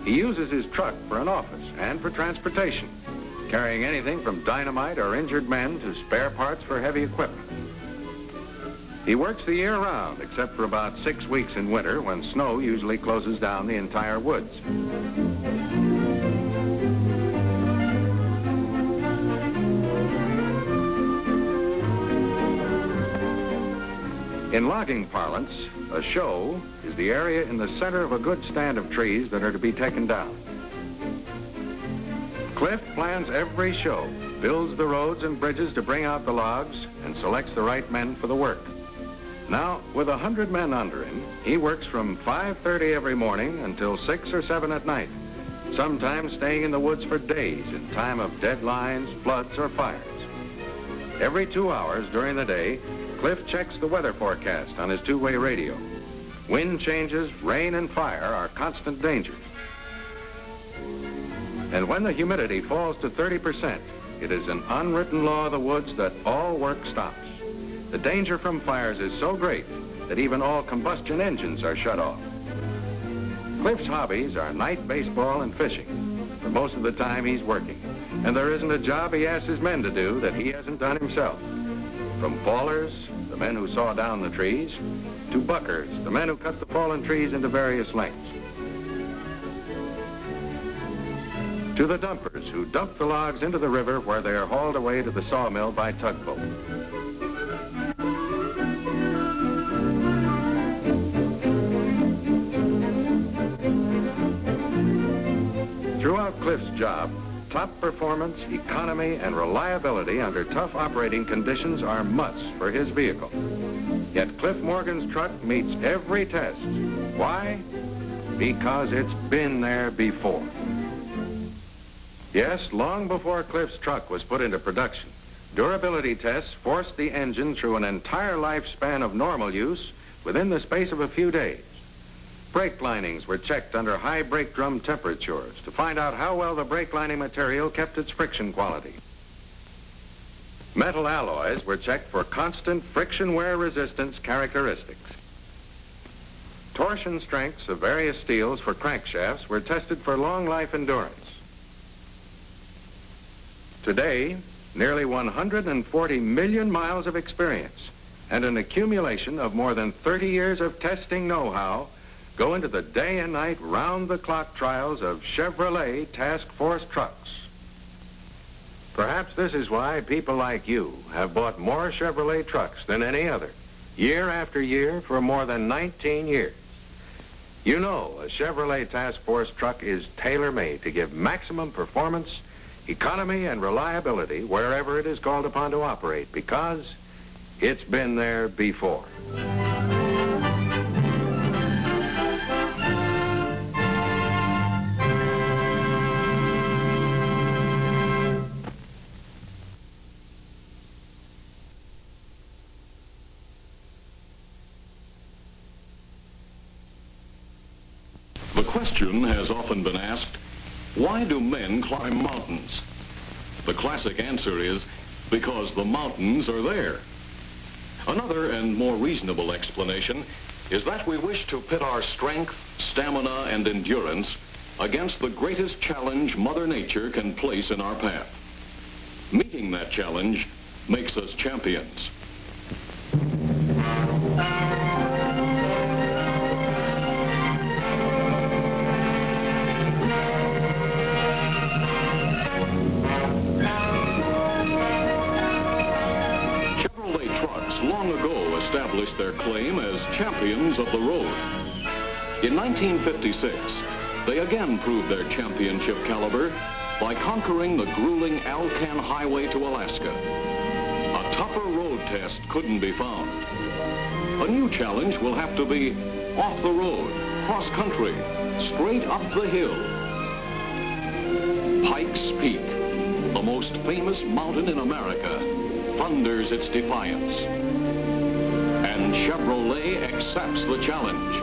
He uses his truck for an office and for transportation, carrying anything from dynamite or injured men to spare parts for heavy equipment. He works the year round, except for about 6 weeks in winter when snow usually closes down the entire woods. In logging parlance, a show is the area in the center of a good stand of trees that are to be taken down. Cliff plans every show, builds the roads and bridges to bring out the logs, and selects the right men for the work. Now, with 100 men under him, he works from 5:30 every morning until 6 or 7 at night, sometimes staying in the woods for days in time of deadlines, floods, or fires. Every 2 hours during the day, Cliff checks the weather forecast on his two-way radio. Wind changes, rain, and fire are constant dangers. And when the humidity falls to 30%, it is an unwritten law of the woods that all work stops. The danger from fires is so great that even all combustion engines are shut off. Cliff's hobbies are night baseball and fishing, but most of the time he's working. And there isn't a job he asks his men to do that he hasn't done himself. From fallers, the men who saw down the trees, to buckers, the men who cut the fallen trees into various lengths, to the dumpers who dump the logs into the river where they are hauled away to the sawmill by tugboat. Throughout Cliff's job, top performance, economy, and reliability under tough operating conditions are musts for his vehicle. Yet Cliff Morgan's truck meets every test. Why? Because it's been there before. Yes, long before Cliff's truck was put into production, durability tests forced the engine through an entire lifespan of normal use within the space of a few days. Brake linings were checked under high brake drum temperatures to find out how well the brake lining material kept its friction quality. Metal alloys were checked for constant friction wear resistance characteristics. Torsion strengths of various steels for crankshafts were tested for long life endurance. Today, nearly 140 million miles of experience and an accumulation of more than 30 years of testing know-how go into the day and night round-the-clock trials of Chevrolet Task Force trucks. Perhaps this is why people like you have bought more Chevrolet trucks than any other, year after year for more than 19 years. You know a Chevrolet Task Force truck is tailor-made to give maximum performance, economy, and reliability wherever it is called upon to operate because it's been there before. The question has often been asked, why do men climb mountains? The classic answer is, because the mountains are there. Another and more reasonable explanation is that we wish to pit our strength, stamina, and endurance against the greatest challenge Mother Nature can place in our path. Meeting that challenge makes us champions. Long ago established their claim as champions of the road. In 1956, they again proved their championship caliber by conquering the grueling Alcan Highway to Alaska. A tougher road test couldn't be found. A new challenge will have to be off the road, cross country, straight up the hill. Pikes Peak, the most famous mountain in America, thunders its defiance. And Chevrolet accepts the challenge.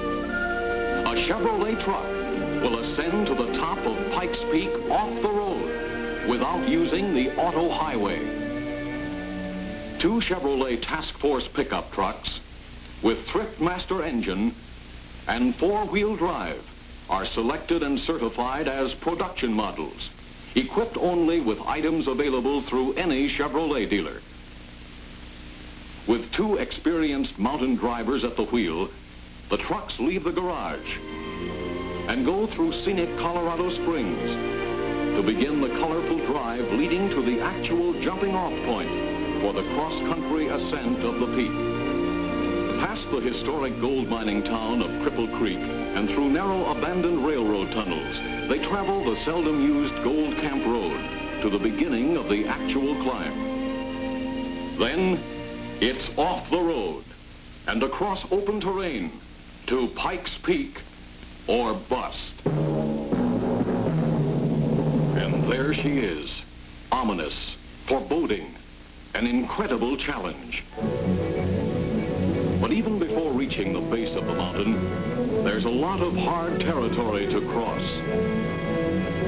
A Chevrolet truck will ascend to the top of Pikes Peak off the road without using the auto highway. 2 Chevrolet Task Force pickup trucks with Thriftmaster engine and 4-wheel drive are selected and certified as production models, equipped only with items available through any Chevrolet dealer. With 2 experienced mountain drivers at the wheel, the trucks leave the garage and go through scenic Colorado Springs to begin the colorful drive leading to the actual jumping-off point for the cross-country ascent of the peak. Past the historic gold mining town of Cripple Creek and through narrow abandoned railroad tunnels, they travel the seldom-used Gold Camp Road to the beginning of the actual climb. Then, it's off the road and across open terrain to Pikes Peak or bust. And there she is, ominous, foreboding, an incredible challenge. But even before reaching the base of the mountain, there's a lot of hard territory to cross.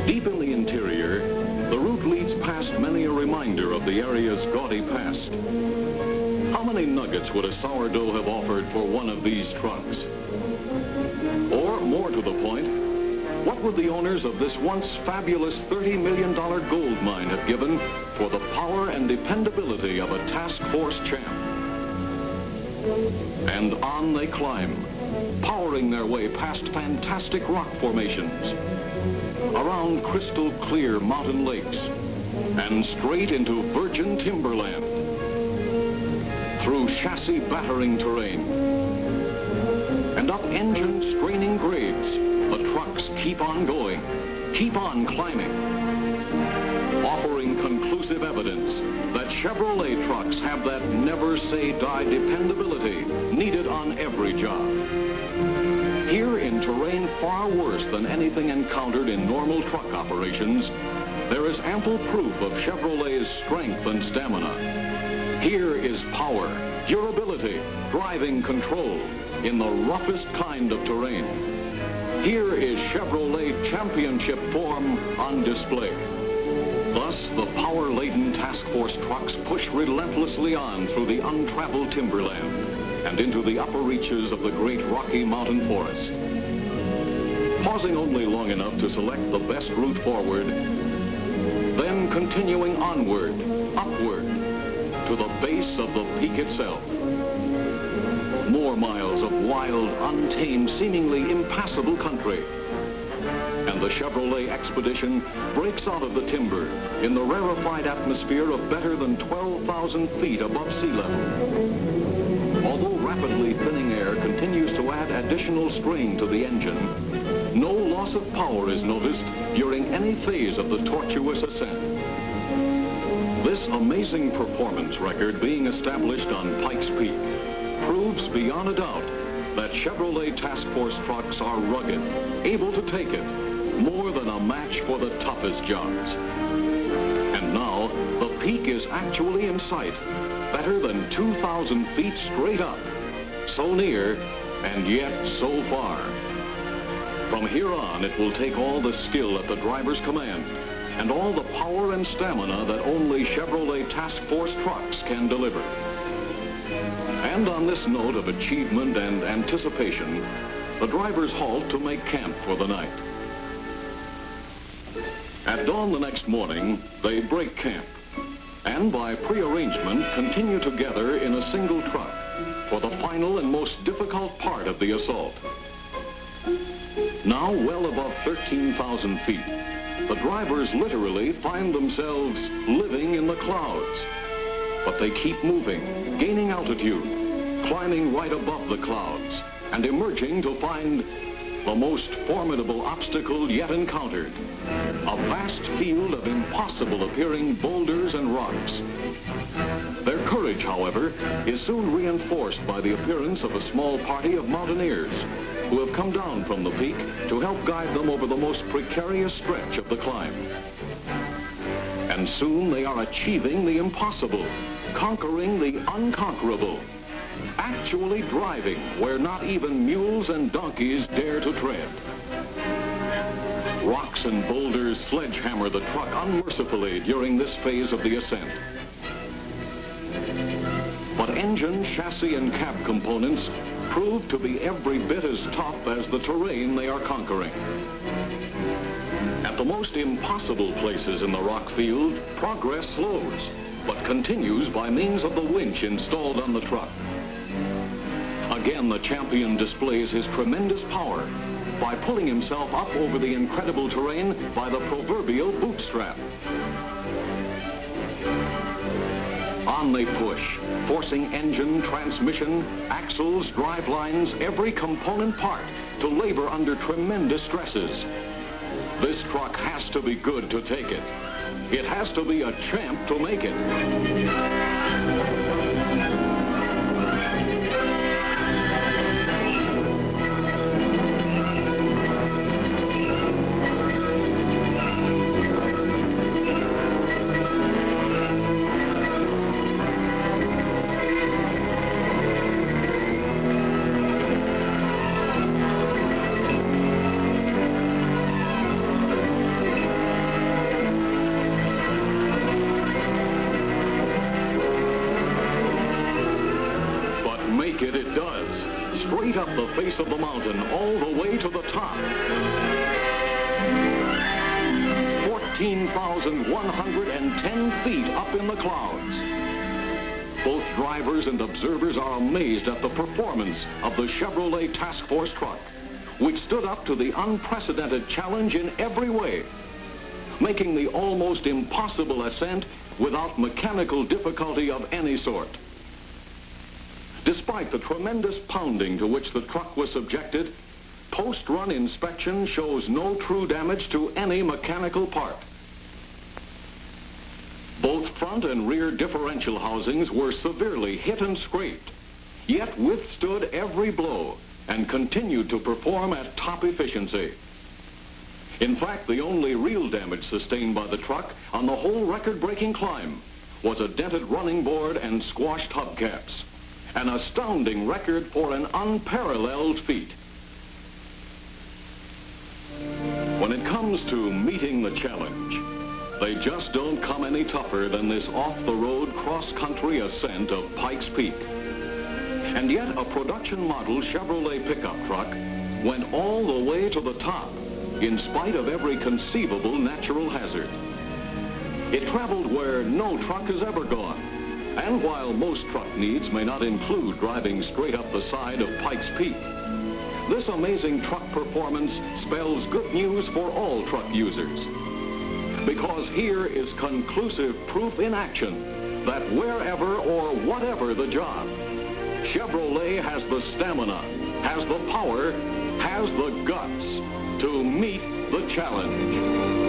Deep in the interior, the route leads past many a reminder of the area's gaudy past. How many nuggets would a sourdough have offered for one of these trucks? Or, more to the point, what would the owners of this once fabulous $30 million gold mine have given for the power and dependability of a task force champ? And on they climb, powering their way past fantastic rock formations, around crystal clear mountain lakes, and straight into virgin timberland, through chassis battering terrain, and up engine-straining grades. The trucks keep on going, keep on climbing, offering conclusive evidence that Chevrolet trucks have that never-say-die dependability needed on every job. Here, in terrain far worse than anything encountered in normal truck operations, there is ample proof of Chevrolet's strength and stamina. Here is power, durability, driving control in the roughest kind of terrain. Here is Chevrolet championship form on display. Thus, the power-laden task force trucks push relentlessly on through the untraveled timberland and into the upper reaches of the great Rocky Mountain Forest. Pausing only long enough to select the best route forward, then continuing onward, upward, to the base of the peak itself. More miles of wild, untamed, seemingly impassable country. And the Chevrolet expedition breaks out of the timber in the rarefied atmosphere of better than 12,000 feet above sea level. Although rapidly thinning air continues to add additional strain to the engine, no loss of power is noticed during any phase of the tortuous ascent. This amazing performance record being established on Pikes Peak proves beyond a doubt that Chevrolet Task Force trucks are rugged, able to take it, more than a match for the toughest jobs. And now, the peak is actually in sight, better than 2,000 feet straight up, so near and yet so far. From here on, it will take all the skill at the driver's command and all the power and stamina that only Chevrolet Task Force trucks can deliver. And on this note of achievement and anticipation, the drivers halt to make camp for the night. At dawn the next morning, they break camp, and by prearrangement continue together in a single truck for the final and most difficult part of the assault. Now well above 13,000 feet, the drivers literally find themselves living in the clouds. But they keep moving, gaining altitude, climbing right above the clouds, and emerging to find the most formidable obstacle yet encountered, a vast field of impossible-appearing boulders and rocks. Their courage, however, is soon reinforced by the appearance of a small party of mountaineers who have come down from the peak to help guide them over the most precarious stretch of the climb. And soon they are achieving the impossible, conquering the unconquerable, actually driving where not even mules and donkeys dare to tread. Rocks and boulders sledgehammer the truck unmercifully during this phase of the ascent. engine, chassis, and cab components prove to be every bit as tough as the terrain they are conquering. At the most impossible places in the rock field, progress slows, but continues by means of the winch installed on the truck. Again, the champion displays his tremendous power by pulling himself up over the incredible terrain by the proverbial bootstrap. On they push, forcing engine, transmission, axles, drive lines, every component part to labor under tremendous stresses. This truck has to be good to take it. It has to be a champ to make it. It does, straight up the face of the mountain, all the way to the top. 14,110 feet up in the clouds. Both drivers and observers are amazed at the performance of the Chevrolet Task Force truck, which stood up to the unprecedented challenge in every way, making the almost impossible ascent without mechanical difficulty of any sort. Despite the tremendous pounding to which the truck was subjected, post-run inspection shows no true damage to any mechanical part. Both front and rear differential housings were severely hit and scraped, yet withstood every blow and continued to perform at top efficiency. In fact, the only real damage sustained by the truck on the whole record-breaking climb was a dented running board and squashed hubcaps. An astounding record for an unparalleled feat. When it comes to meeting the challenge, they just don't come any tougher than this off-the-road cross-country ascent of Pikes Peak. And yet a production model Chevrolet pickup truck went all the way to the top in spite of every conceivable natural hazard. It traveled where no truck has ever gone. And while most truck needs may not include driving straight up the side of Pikes Peak, this amazing truck performance spells good news for all truck users. Because here is conclusive proof in action that wherever or whatever the job, Chevrolet has the stamina, has the power, has the guts to meet the challenge.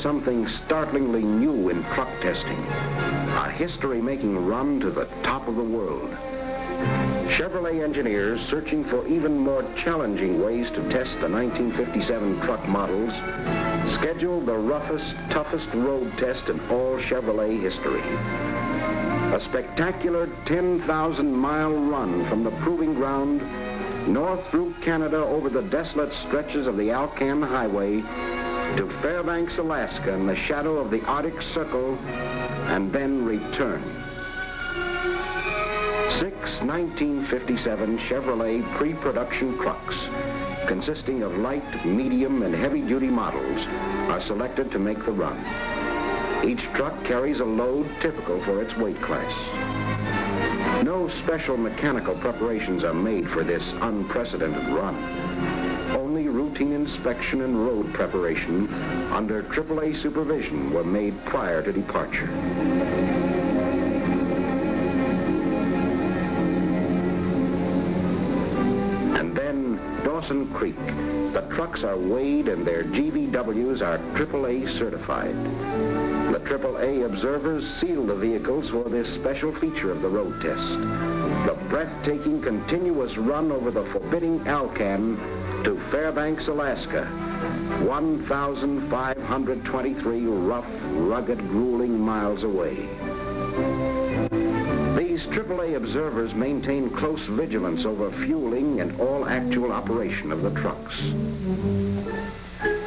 Something startlingly new in truck testing. A history-making run to the top of the world. Chevrolet engineers, searching for even more challenging ways to test the 1957 truck models, scheduled the roughest, toughest road test in all Chevrolet history. A spectacular 10,000-mile run from the proving ground north through Canada over the desolate stretches of the Alcan Highway to Fairbanks, Alaska in the shadow of the Arctic Circle, and then return. 6 1957 Chevrolet pre-production trucks, consisting of light, medium, and heavy-duty models, are selected to make the run. Each truck carries a load typical for its weight class. No special mechanical preparations are made for this unprecedented run. Only routine inspection and road preparation under AAA supervision were made prior to departure. Dawson Creek, the trucks are weighed and their GVWs are AAA certified. The AAA observers seal the vehicles for this special feature of the road test. The breathtaking continuous run over the forbidding Alcan to Fairbanks, Alaska. 1,523 rough, rugged, grueling miles away. These AAA observers maintain close vigilance over fueling and all actual operation of the trucks.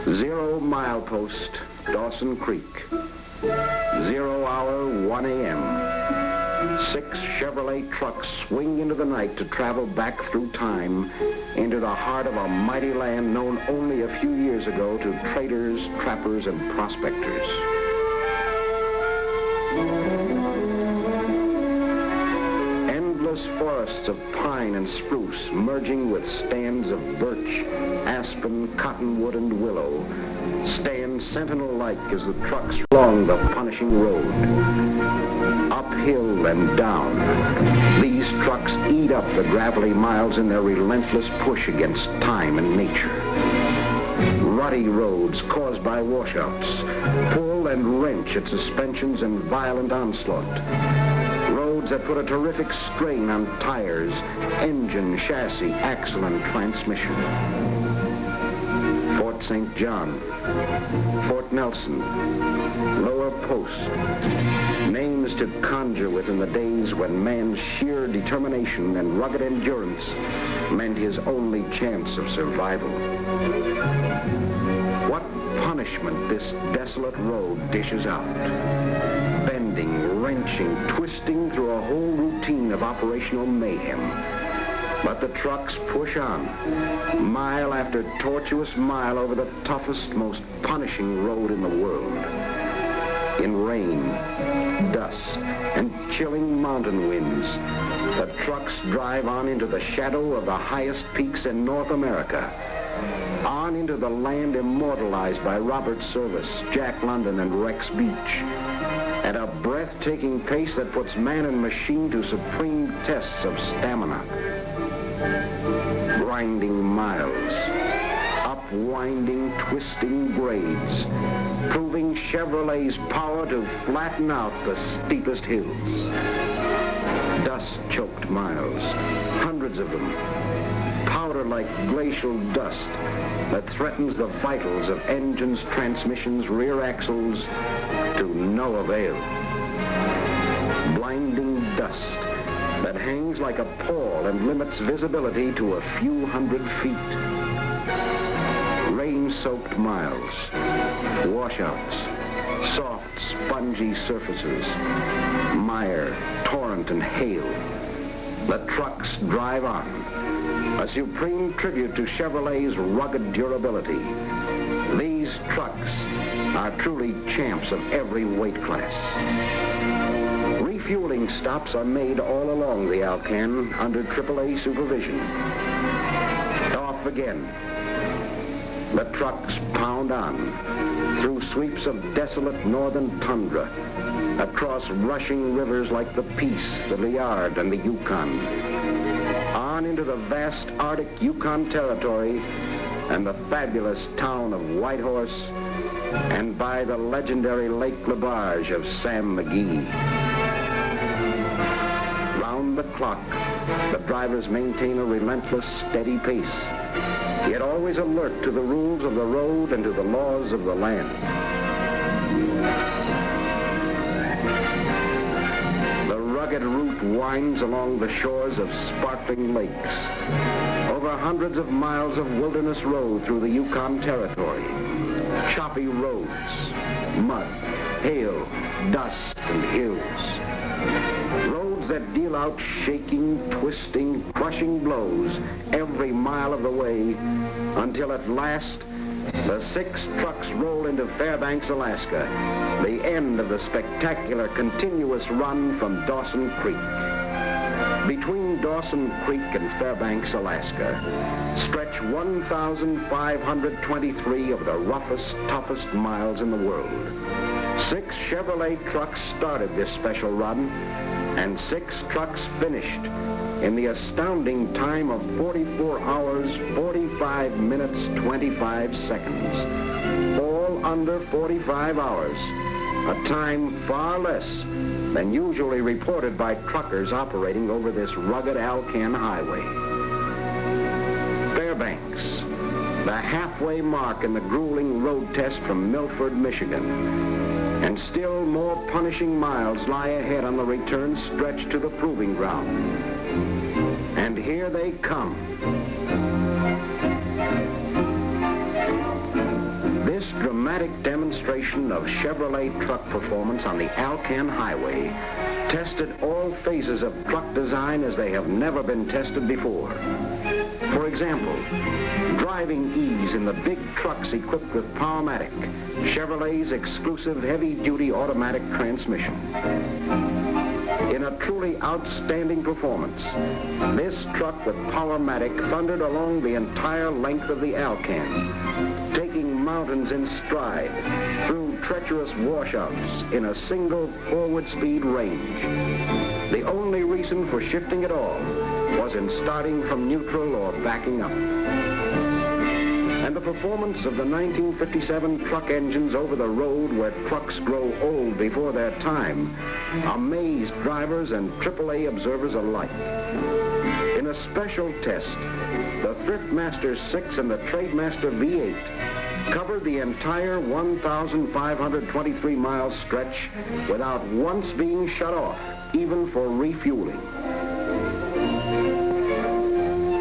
0 milepost, Dawson Creek. 0 hour, 1 a.m. 6 Chevrolet trucks swing into the night to travel back through time into the heart of a mighty land known only a few years ago to traders, trappers, and prospectors. Endless forests of pine and spruce merging with stands of birch, aspen, cottonwood, and willow stand sentinel-like as the trucks along the punishing road. Uphill and down, these trucks eat up the gravelly miles in their relentless push against time and nature. Rutty roads caused by washouts pull and wrench at suspensions in violent onslaught. Roads that put a terrific strain on tires, engine, chassis, axle, and transmission. Fort St. John, Fort Nelson, Lower Post, names to conjure with in the days when man's sheer determination and rugged endurance meant his only chance of survival. What punishment this desolate road dishes out. Bending, wrenching, twisting through a whole routine of operational mayhem. But the trucks push on, mile after tortuous mile over the toughest, most punishing road in the world. In rain, dust, and chilling mountain winds, the trucks drive on into the shadow of the highest peaks in North America, on into the land immortalized by Robert Service, Jack London, and Rex Beach, at a breathtaking pace that puts man and machine to supreme tests of stamina. Grinding miles, up-winding, twisting grades, proving Chevrolet's power to flatten out the steepest hills. Dust-choked miles, hundreds of them, powder like glacial dust that threatens the vitals of engines, transmissions, rear axles to no avail. Blinding dust that hangs like a pall and limits visibility to a few hundred feet. Rain-soaked miles, washouts, soft, spongy surfaces, mire, torrent, and hail. The trucks drive on, a supreme tribute to Chevrolet's rugged durability. These trucks are truly champs of every weight class. Refueling stops are made all along the Alcan under AAA supervision. Off again. The trucks pound on through sweeps of desolate northern tundra, across rushing rivers like the Peace, the Liard, and the Yukon, on into the vast Arctic Yukon Territory and the fabulous town of Whitehorse, and by the legendary Lake Labarge of Sam McGee. Round the clock, the drivers maintain a relentless, steady pace, yet always alert to the rules of the road and to the laws of the land. The rugged route winds along the shores of sparkling lakes, over hundreds of miles of wilderness road through the Yukon Territory. Choppy roads, mud, hail, dust, and hills. Roads that deal out shaking, twisting, crushing blows every mile of the way until at last the 6 trucks roll into Fairbanks, Alaska, the end of the spectacular continuous run from Dawson Creek. Between Dawson Creek and Fairbanks, Alaska, stretch 1,523 of the roughest, toughest miles in the world. 6 Chevrolet trucks started this special run, and 6 trucks finished in the astounding time of 44 hours, 45 minutes, 25 seconds. All under 45 hours, a time far less than usually reported by truckers operating over this rugged Alcan highway. Fairbanks, the halfway mark in the grueling road test from Milford, Michigan. And still more punishing miles lie ahead on the return stretch to the proving ground. And here they come. This dramatic demonstration of Chevrolet truck performance on the Alcan Highway tested all phases of truck design as they have never been tested before. For example, driving ease in the big trucks equipped with Powermatic, Chevrolet's exclusive heavy-duty automatic transmission. In a truly outstanding performance, this truck with Powermatic thundered along the entire length of the Alcan, taking mountains in stride through treacherous washouts in a single forward speed range. The only reason for shifting at all was in starting from neutral or backing up. And the performance of the 1957 truck engines over the road where trucks grow old before their time amazed drivers and AAA observers alike. In a special test, the Thriftmaster 6 and the Trademaster V8 covered the entire 1,523-mile stretch without once being shut off, even for refueling.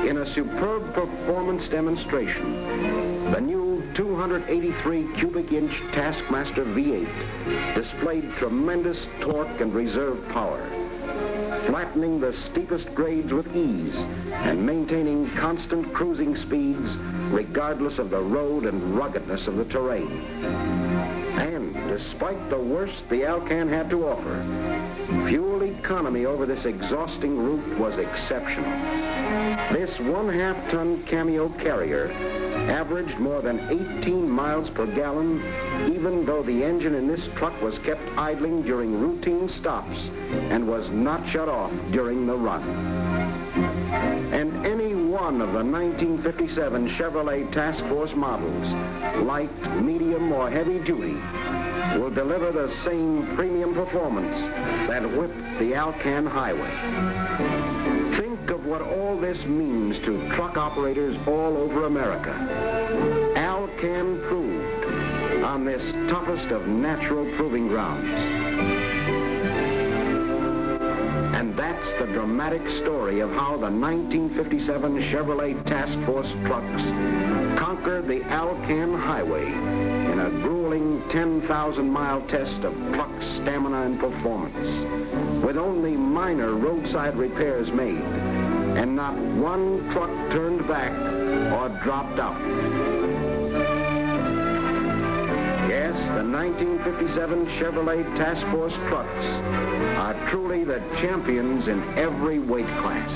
In a superb performance demonstration, the new 283 cubic inch Taskmaster V8 displayed tremendous torque and reserve power, flattening the steepest grades with ease and maintaining constant cruising speeds regardless of the road and ruggedness of the terrain. And despite the worst the Alcan had to offer, fuel economy over this exhausting route was exceptional. This 1/2-ton Cameo carrier averaged more than 18 miles per gallon, even though the engine in this truck was kept idling during routine stops and was not shut off during the run. And any one of the 1957 Chevrolet Task Force models, light, medium, or heavy duty, will deliver the same premium performance that whipped the Alcan Highway. Think of what all this means to truck operators all over America. Alcan proved on this toughest of natural proving grounds. And that's the dramatic story of how the 1957 Chevrolet Task Force trucks conquered the Alcan Highway in a grueling 10,000-mile test of truck stamina and performance, with only minor roadside repairs made, and not one truck turned back or dropped out. Yes, the 1957 Chevrolet Task Force trucks are truly the champions in every weight class.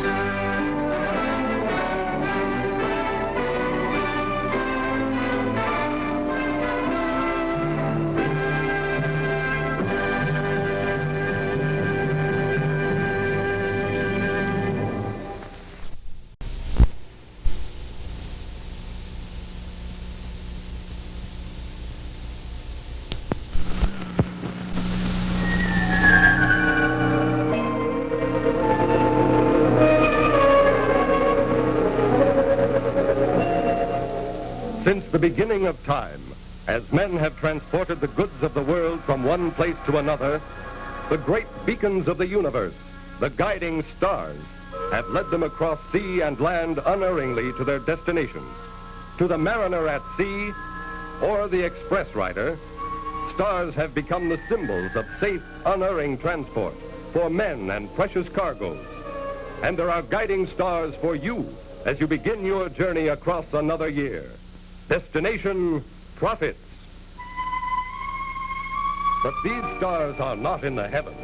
Since the beginning of time, as men have transported the goods of the world from one place to another, the great beacons of the universe, the guiding stars, have led them across sea and land unerringly to their destinations. To the mariner at sea or the express rider, stars have become the symbols of safe, unerring transport for men and precious cargoes. And there are guiding stars for you as you begin your journey across another year. Destination, profits. But these stars are not in the heavens.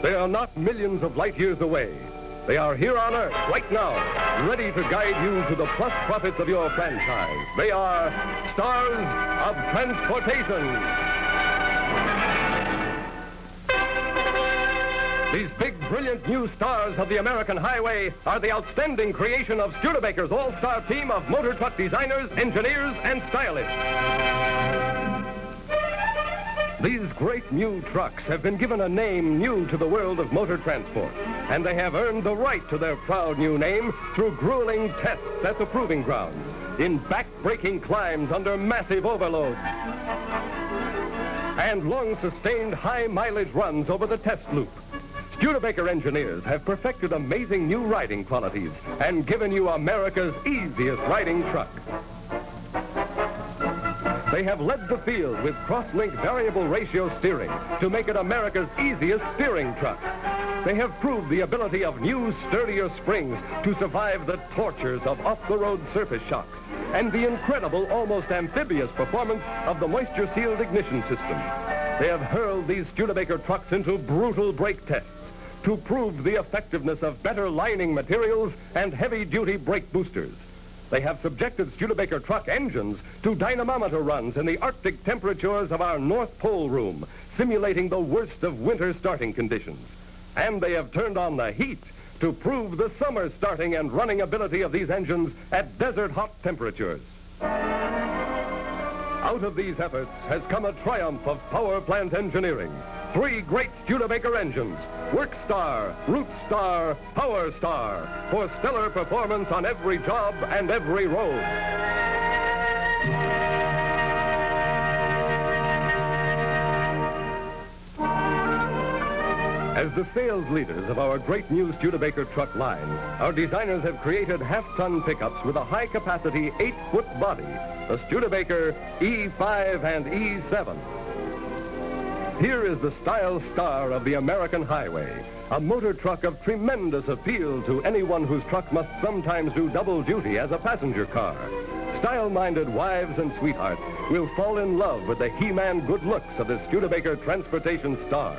They are not millions of light years away. They are here on Earth right now, ready to guide you to the plus profits of your franchise. They are stars of transportation. These big, brilliant new stars of the American highway are the outstanding creation of Studebaker's all-star team of motor truck designers, engineers, and stylists. These great new trucks have been given a name new to the world of motor transport, and they have earned the right to their proud new name through grueling tests at the proving grounds, in back-breaking climbs under massive overloads, and long-sustained high-mileage runs over the test loop. Studebaker engineers have perfected amazing new riding qualities and given you America's easiest riding truck. They have led the field with cross-link variable ratio steering to make it America's easiest steering truck. They have proved the ability of new, sturdier springs to survive the tortures of off-the-road surface shocks and the incredible, almost amphibious performance of the moisture-sealed ignition system. They have hurled these Studebaker trucks into brutal brake tests to prove the effectiveness of better lining materials and heavy-duty brake boosters. They have subjected Studebaker truck engines to dynamometer runs in the Arctic temperatures of our North Pole room, simulating the worst of winter starting conditions. And they have turned on the heat to prove the summer starting and running ability of these engines at desert-hot temperatures. Out of these efforts has come a triumph of power plant engineering. 3 great Studebaker engines, Work Star, Root Star, Power Star, for stellar performance on every job and every road. As the sales leaders of our great new Studebaker truck line, our designers have created half-ton pickups with a high-capacity 8-foot body, the Studebaker E5 and E7. Here is the style star of the American highway, a motor truck of tremendous appeal to anyone whose truck must sometimes do double duty as a passenger car. Style-minded wives and sweethearts will fall in love with the He-Man good looks of the Studebaker Transportation Star,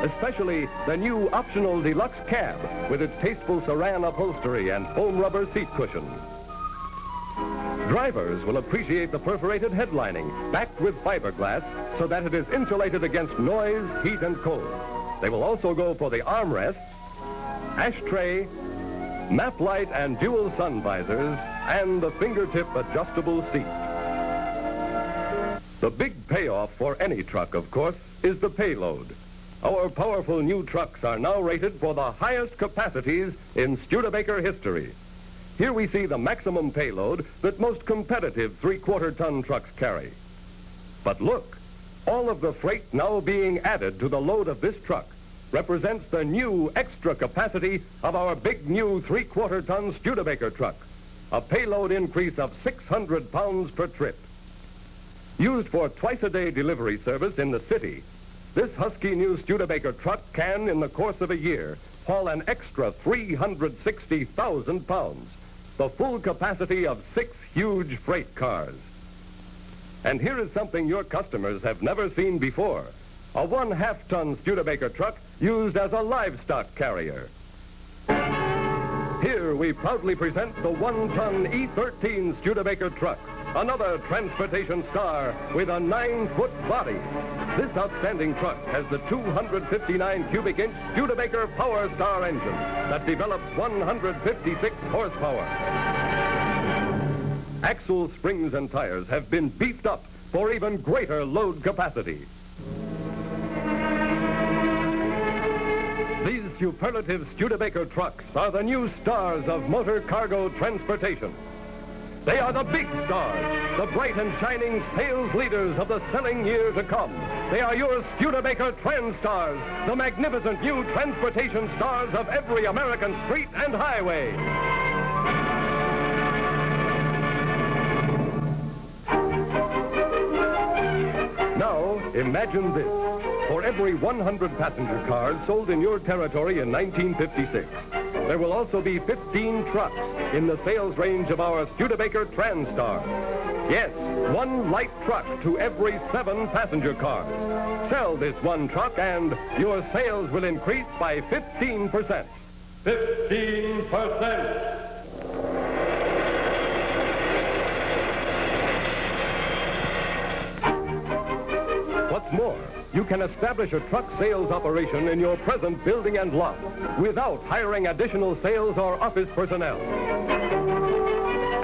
especially the new optional deluxe cab with its tasteful Saran upholstery and foam rubber seat cushions. Drivers will appreciate the perforated headlining, backed with fiberglass, so that it is insulated against noise, heat, and cold. They will also go for the armrests, ashtray, map light and dual sun visors, and the fingertip adjustable seat. The big payoff for any truck, of course, is the payload. Our powerful new trucks are now rated for the highest capacities in Studebaker history. Here we see the maximum payload that most competitive 3/4-ton trucks carry. But look, all of the freight now being added to the load of this truck represents the new extra capacity of our big new 3/4-ton Studebaker truck, a payload increase of 600 pounds per trip. Used for twice-a-day delivery service in the city, this husky new Studebaker truck can, in the course of a year, haul an extra 360,000 pounds, the full capacity of 6 huge freight cars. And here is something your customers have never seen before, a 1/2-ton Studebaker truck used as a livestock carrier. Here we proudly present the 1-ton E13 Studebaker truck, another transportation star with a 9-foot body. This outstanding truck has the 259 cubic inch Studebaker Power Star engine that develops 156 horsepower. Axle, springs, and tires have been beefed up for even greater load capacity. These superlative Studebaker trucks are the new stars of motor cargo transportation. They are the big stars, the bright and shining sales leaders of the selling year to come. They are your Studebaker Trans-Stars, the magnificent new transportation stars of every American street and highway. Now, imagine this. For every 100 passenger cars sold in your territory in 1956, there will also be 15 trucks in the sales range of our Studebaker Trans-Star. Yes, 1 light truck to every 7 passenger cars. Sell this 1 truck and your sales will increase by 15%. 15%! What's more, you can establish a truck sales operation in your present building and lot without hiring additional sales or office personnel.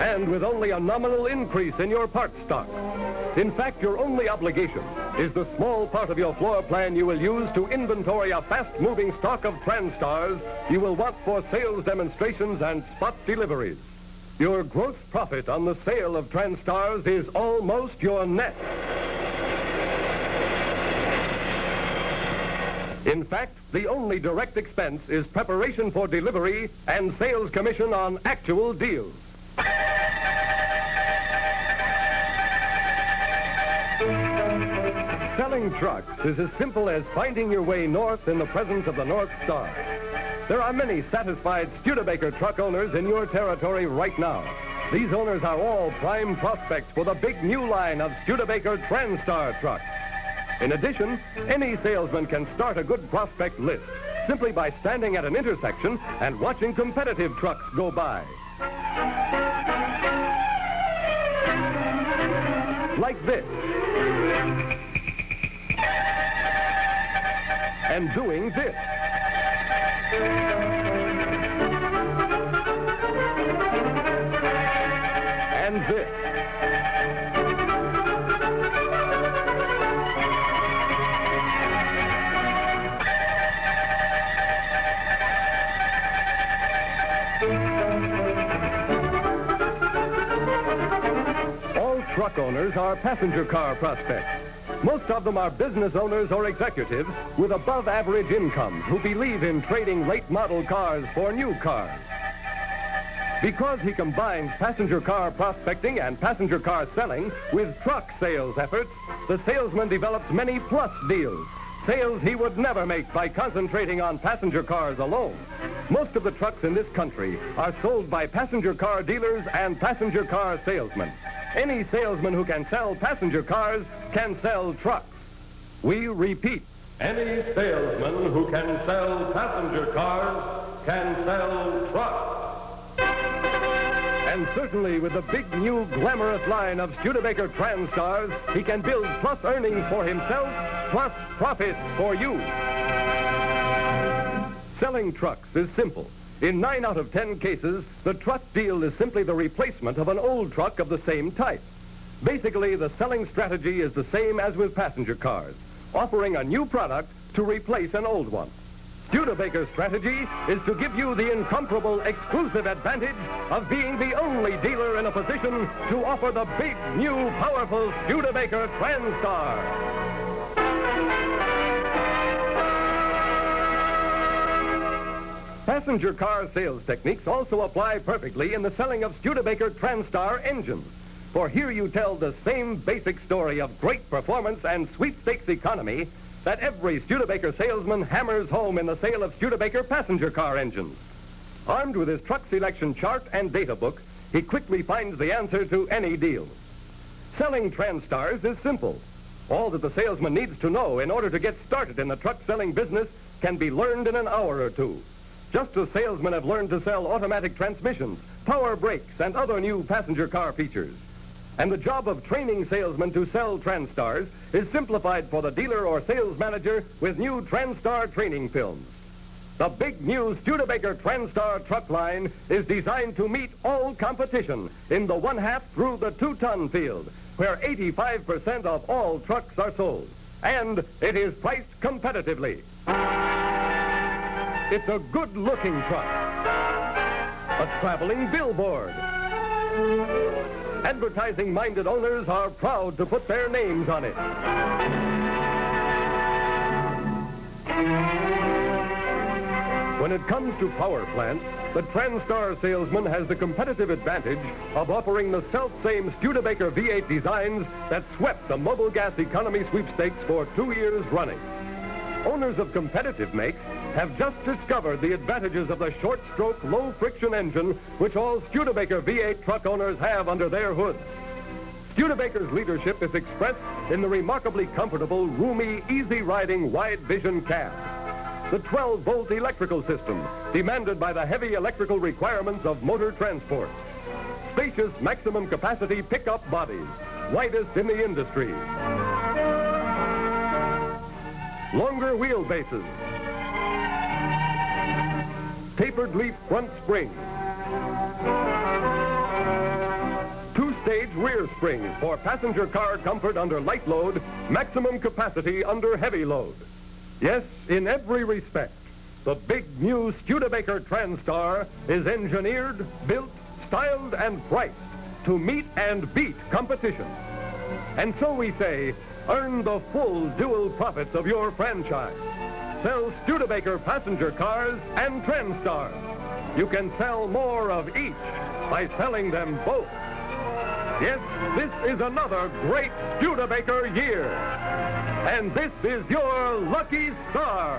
And with only a nominal increase in your parts stock. In fact, your only obligation is the small part of your floor plan you will use to inventory a fast-moving stock of TransStars you will want for sales demonstrations and spot deliveries. Your gross profit on the sale of TransStars is almost your net. In fact, the only direct expense is preparation for delivery and sales commission on actual deals. Selling trucks is as simple as finding your way north in the presence of the North Star. There are many satisfied Studebaker truck owners in your territory right now. These owners are all prime prospects for the big new line of Studebaker TransStar trucks. In addition, any salesman can start a good prospect list simply by standing at an intersection and watching competitive trucks go by. Like this. And doing this. And this. All truck owners are passenger car prospects. Most of them are business owners or executives with above-average incomes who believe in trading late-model cars for new cars. Because he combines passenger car prospecting and passenger car selling with truck sales efforts, the salesman develops many plus deals, sales he would never make by concentrating on passenger cars alone. Most of the trucks in this country are sold by passenger car dealers and passenger car salesmen. Any salesman who can sell passenger cars can sell trucks. We repeat, any salesman who can sell passenger cars can sell trucks. And certainly with the big new glamorous line of Studebaker TransStars, he can build plus earnings for himself, plus profits for you. Selling trucks is simple. In 9 out of 10 cases, the truck deal is simply the replacement of an old truck of the same type. Basically, the selling strategy is the same as with passenger cars, offering a new product to replace an old one. Studebaker's strategy is to give you the incomparable exclusive advantage of being the only dealer in a position to offer the big, new, powerful Studebaker TransStar. Passenger car sales techniques also apply perfectly in the selling of Studebaker TransStar engines. For here you tell the same basic story of great performance and sweepstakes economy that every Studebaker salesman hammers home in the sale of Studebaker passenger car engines. Armed with his truck selection chart and data book, he quickly finds the answer to any deal. Selling TransStars is simple. All that the salesman needs to know in order to get started in the truck selling business can be learned in an hour or two. Just as salesmen have learned to sell automatic transmissions, power brakes, and other new passenger car features. And the job of training salesmen to sell TransStars is simplified for the dealer or sales manager with new TransStar training films. The big new Studebaker TransStar truck line is designed to meet all competition in the 1/2 through the 2-ton field, where 85% of all trucks are sold. And it is priced competitively. It's a good-looking truck. A traveling billboard. Advertising-minded owners are proud to put their names on it. When it comes to power plants, the TransStar salesman has the competitive advantage of offering the self-same Studebaker V8 designs that swept the mobile gas economy sweepstakes for 2 years running. Owners of competitive makes have just discovered the advantages of the short-stroke, low-friction engine which all Studebaker V8 truck owners have under their hoods. Studebaker's leadership is expressed in the remarkably comfortable, roomy, easy-riding, wide-vision cab. The 12-volt electrical system, demanded by the heavy electrical requirements of motor transport. Spacious maximum capacity pickup bodies, widest in the industry. longer wheelbases, tapered leaf front springs, two-stage rear springs for passenger car comfort under light load, maximum capacity under heavy load. Yes, in every respect, the big new Studebaker TranStar is engineered, built, styled, and priced to meet and beat competition. And so we say, earn the full dual profits of your franchise. Sell Studebaker passenger cars and TranStars. You can sell more of each by selling them both. Yes, this is another great Studebaker year. And this is your lucky star.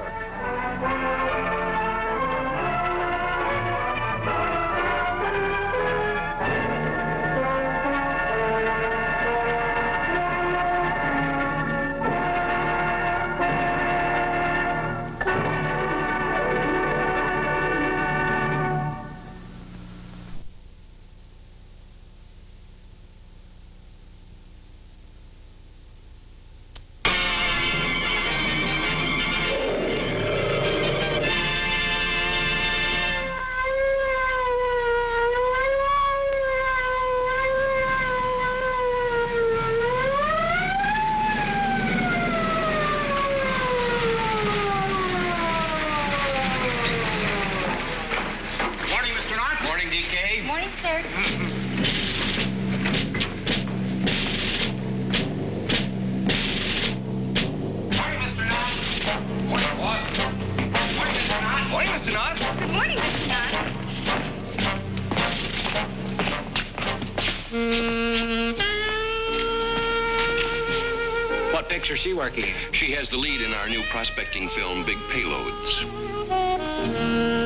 What picture is she working in? She has the lead in our new prospecting film, Big Payloads.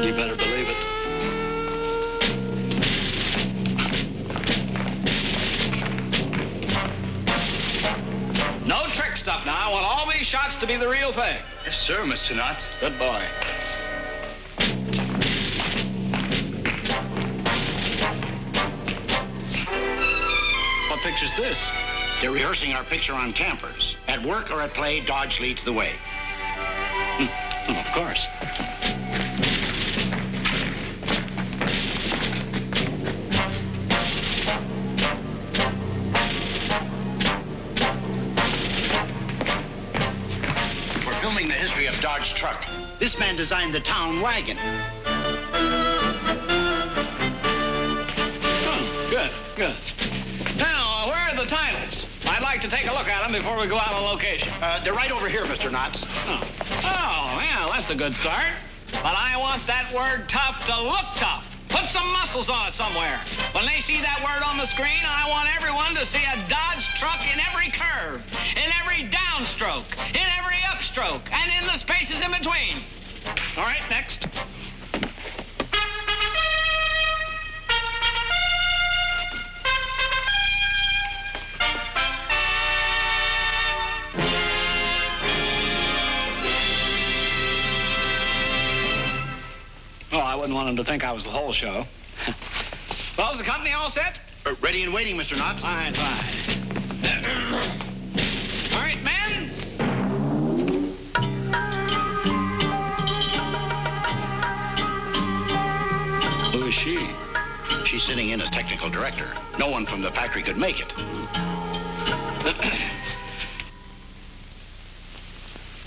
You better believe it. No trick stuff now. I want all these shots to be the real thing. Yes, sir, Mr. Knotts. Good boy. What picture's this? They're rehearsing our picture on campers. At work or at play, Dodge leads the way. Oh, of course. We're filming the history of Dodge truck. This man designed the town wagon. Oh, good, good. Now, where are the titles? I'd like to take a look at them before we go out on location. They're right over here, Mr. Knotts. Oh, yeah, that's a good start. But I want that word tough to look tough. Put some muscles on it somewhere. When they see that word on the screen, I want everyone to see a Dodge truck in every curve, in every downstroke, in every upstroke, and in the spaces in between. All right, next. Oh, I wouldn't want them to think I was the whole show. Well, is the company all set? Ready and waiting, Mr. Knotts. Fine, fine. All right, men. Who is she? She's sitting in as technical director. No one from the factory could make it.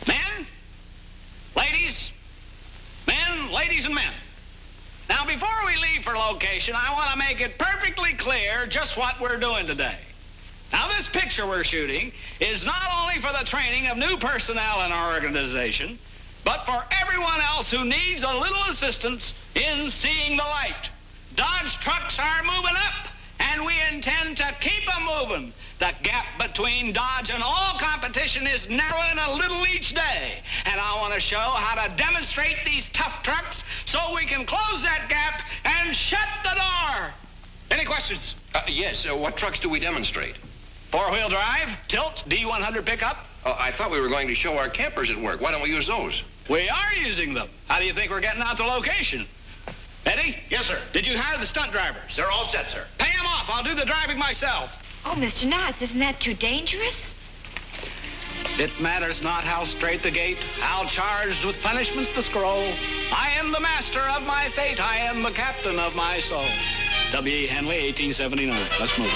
Men, ladies and men. Now, before we leave for location, I want to make it perfectly clear just what we're doing today. Now, this picture we're shooting is not only for the training of new personnel in our organization, but for everyone else who needs a little assistance in seeing the light. Dodge trucks are moving up, and we intend to keep them moving. The gap between Dodge and all competition is narrowing a little each day. And I want to show how to demonstrate these tough trucks so we can close that gap and shut the door. Any questions? Yes, what trucks do we demonstrate? Four-wheel drive, tilt, D100 pickup. I thought we were going to show our campers at work. Why don't we use those? We are using them. How do you think we're getting out to location? Eddie? Yes, sir. Did you hire the stunt drivers? They're all set, sir. Pay them off. I'll do the driving myself. Oh, Mr. Knotts, isn't that too dangerous? It matters not how straight the gate, how charged with punishments the scroll. I am the master of my fate. I am the captain of my soul. W.E. Henley, 1879. Let's move it.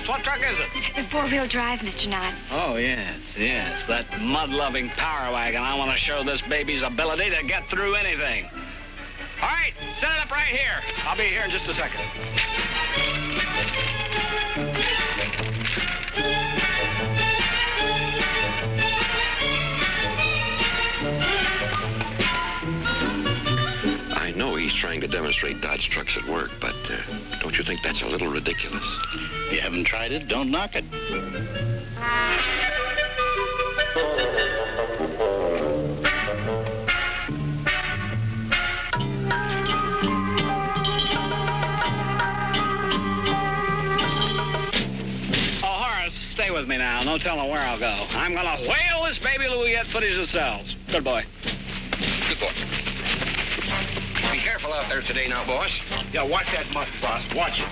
What truck is it? The four-wheel drive, Mr. Knotts. Oh, yes. That mud-loving power wagon. I want to show this baby's ability to get through anything. All right, set it up right here. I'll be here in just a second. I know he's trying to demonstrate Dodge trucks at work, but don't you think that's a little ridiculous? You haven't tried it, don't knock it. Stay with me now. No telling where I'll go. I'm gonna whale this baby till we get footage ourselves. Good boy. Good boy. Be careful out there today now, boss. Yeah, watch that mutt, boss. Watch it.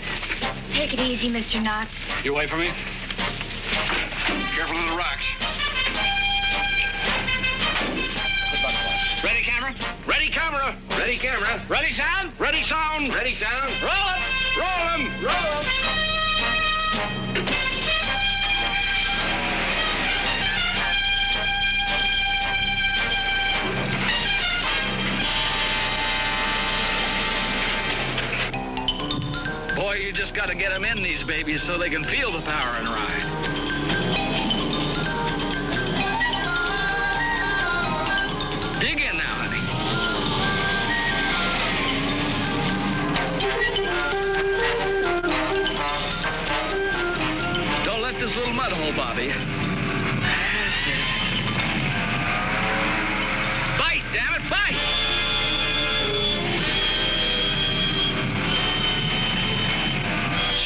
Take it easy, Mr. Knotts. You wait for me. Careful of the rocks. Good luck, boss. Ready, camera? Ready, camera. Ready, camera. Ready, sound? Ready, sound. Ready, sound. Roll it. Roll him. Roll him. Boy, you just got to get them in these babies so they can feel the power and ride. Dig in now, honey. Don't let this little mud hole bother you. That's it. Bite, damn it, bite!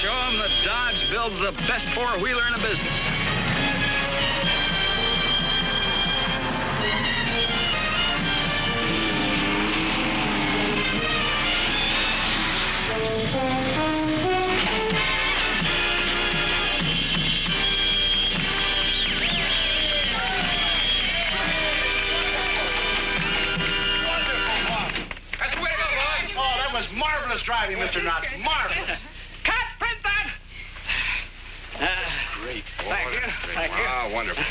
Show them that Dodge builds the best four-wheeler in the business. That's the way to go, boys. Oh, that was marvelous driving, Mr. Knotts. Marvelous. Great. Thank you. Thank you. Wow, wonderful.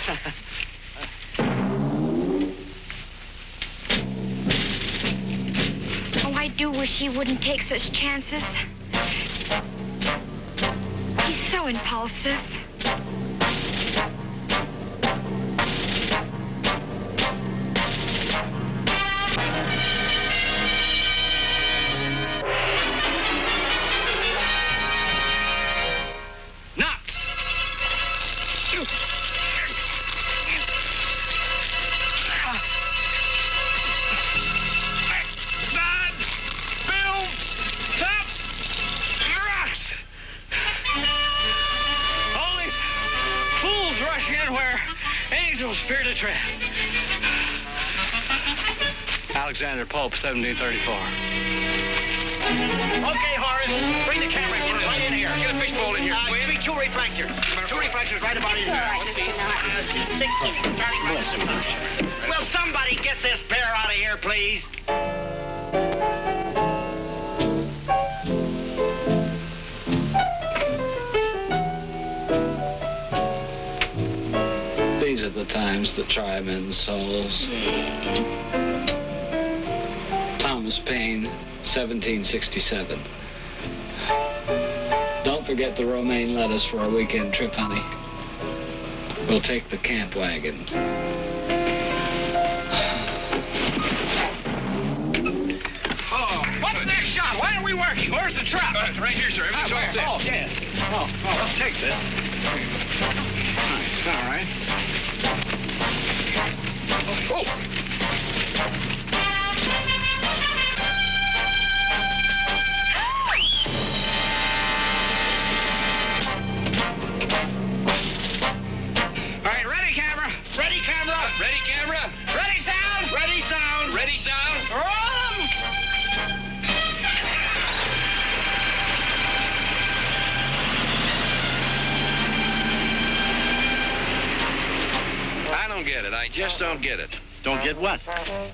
Oh, I do wish he wouldn't take such chances. He's so impulsive. Spirit of Trap. Alexander Pope, 1734. Okay, Horace, bring the camera right in here. Get a fishbowl in here. Give me two reflectors. Two reflectors right about in here. All right, Mr. Knotts. Will somebody get this bear out of here, please? These are the times the tri-men's souls. Thomas Paine, 1767. Don't forget the romaine lettuce for our weekend trip, honey. We'll take the camp wagon. Oh, what's next shot? Why aren't we working? Where's the truck? Right here, sir. Everything's all set. Oh, yeah. Oh, I'll take this. All right. Oh. All right, ready, camera. Ready, camera. Ready, camera. Ready, sound. Ready, sound. Ready, sound. Roll 'em. I don't get it. I just don't get it. Don't get what?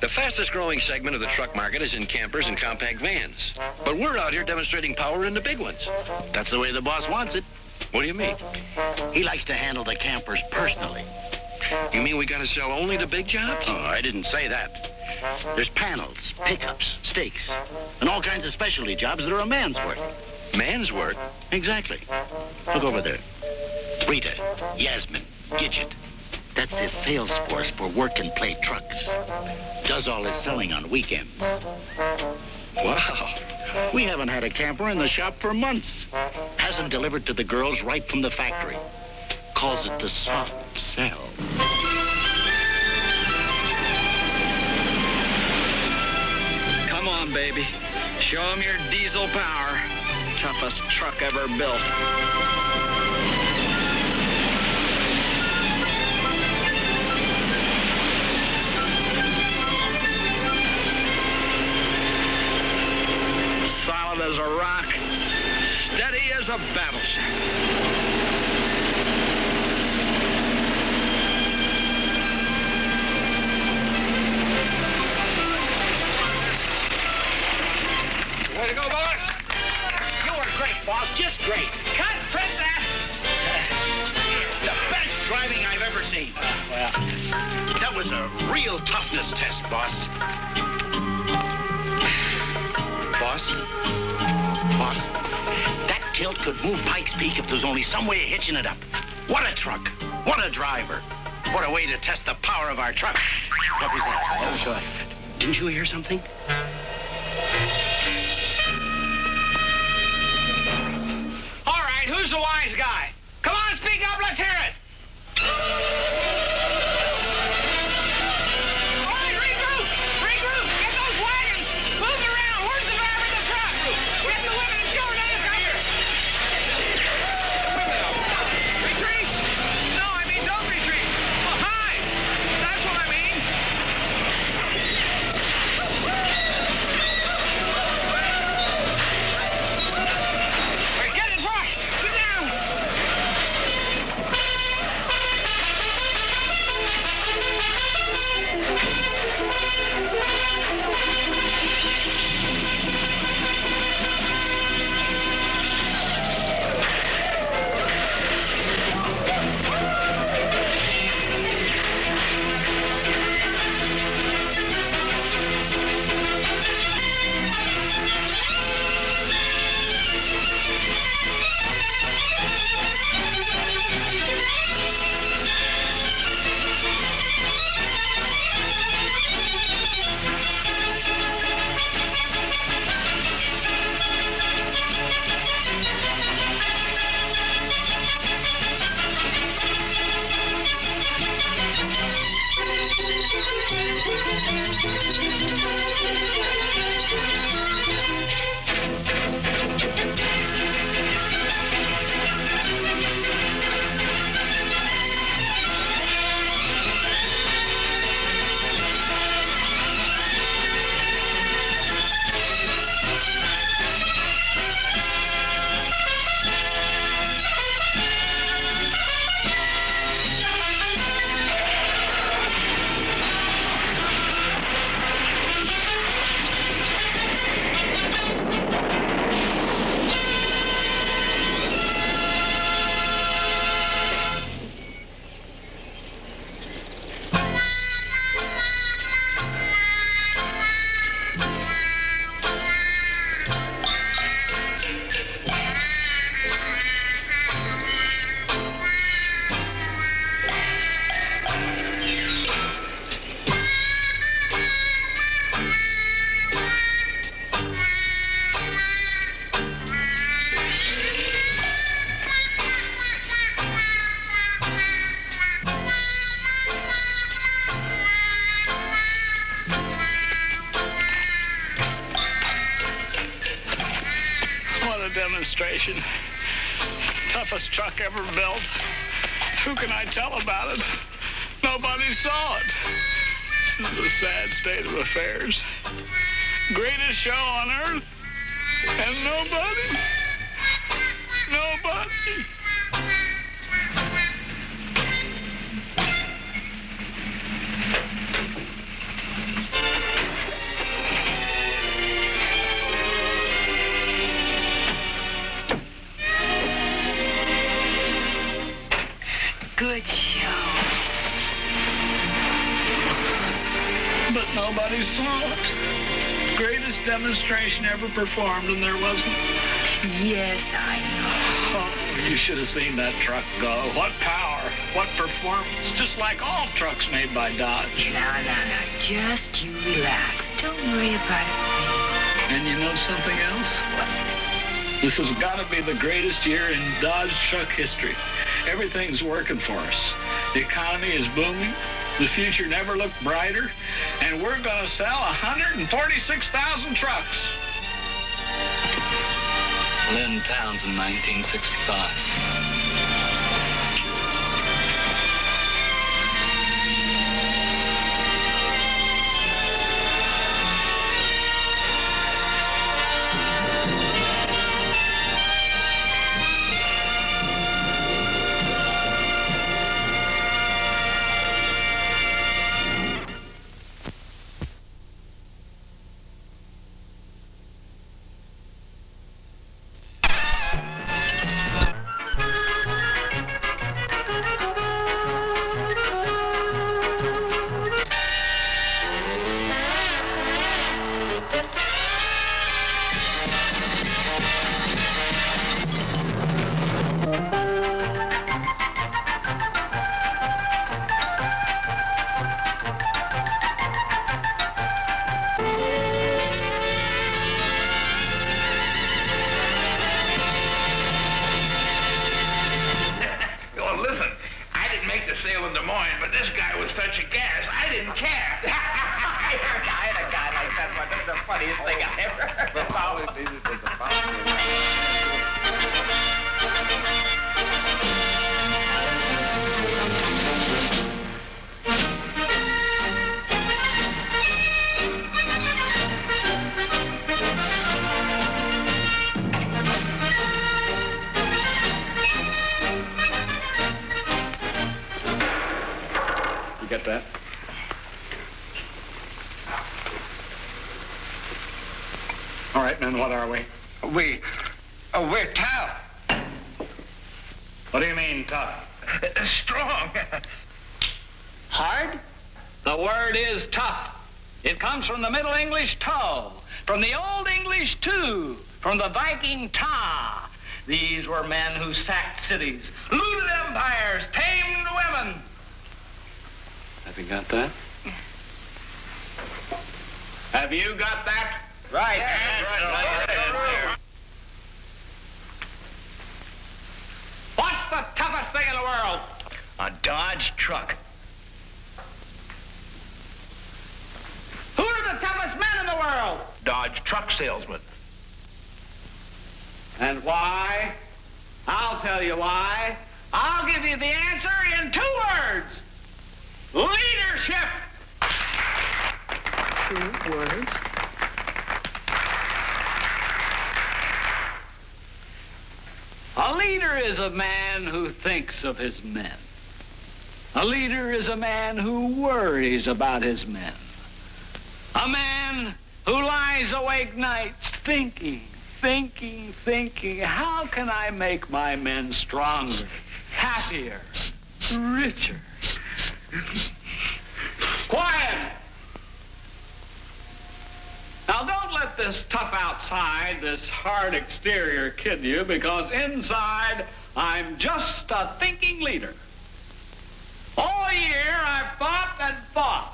The fastest growing segment of the truck market is in campers and compact vans. But we're out here demonstrating power in the big ones. That's the way the boss wants it. What do you mean? He likes to handle the campers personally. You mean we gotta sell only the big jobs? Oh, I didn't say that. There's panels, pickups, stakes, and all kinds of specialty jobs that are a man's work. Man's work? Exactly. Look over there. Rita, Yasmin, Gidget. That's his sales force for work and play trucks. Does all his selling on weekends. Wow. We haven't had a camper in the shop for months. Has them delivered to the girls right from the factory. Calls it the soft sell. Come on, baby. Show them your diesel power. Toughest truck ever built. Solid as a rock, steady as a battleship. Way to go, boss. You were great, boss. Just great. Cut, print that. The best driving I've ever seen. Well, that was a real toughness test, boss. Boss, that tilt could move Pikes Peak if there's only some way of hitching it up. What a truck. What a driver. What a way to test the power of our truck. What was that? Oh, sure. Didn't you hear something? All right, who's the wise guy? Come on, speak up. Let's hear it. All right, regroup. Regroup. Get those wagons. Move around. Where's the driver of the truck? Get the women and children out of here. Retreat? No, I mean don't retreat. Well, hide. That's what I mean. demonstration. Toughest truck ever built. Who can I tell about it? Nobody saw it. This is a sad state of affairs. Greatest show on earth, and nobody. Good show. But nobody saw it. Greatest demonstration ever performed, and there wasn't. Yes, I know. Oh, you should have seen that truck go. What power, what performance. Just like all trucks made by Dodge. Now. Just you relax. Don't worry about it. And you know something else? What? This has got to be the greatest year in Dodge truck history. Everything's working for us. The economy is booming. The future never looked brighter. And we're going to sell 146,000 trucks. Lynn Townsend, 1965. You get that? All right, men, what are we? We're tough. What do you mean, tough? Strong. Hard? The word is tough. It comes from the Middle English toe, from the Old English tu, from the Viking ta. These were men who sacked cities, looted empires, tamed women. Have you got that? Have you got that? Right. Right. What's the toughest thing in the world? A Dodge truck. Who are the toughest men in the world? Dodge truck salesman. And why? I'll tell you why. I'll give you the answer in 2 words. Leadership. 2 words? A leader is a man who thinks of his men. A leader is a man who worries about his men. A man who lies awake nights thinking, how can I make my men stronger, happier, richer? Quiet! Now, don't let this tough outside, this hard exterior kid you, because inside, I'm just a thinking leader. All year, I've thought and thought.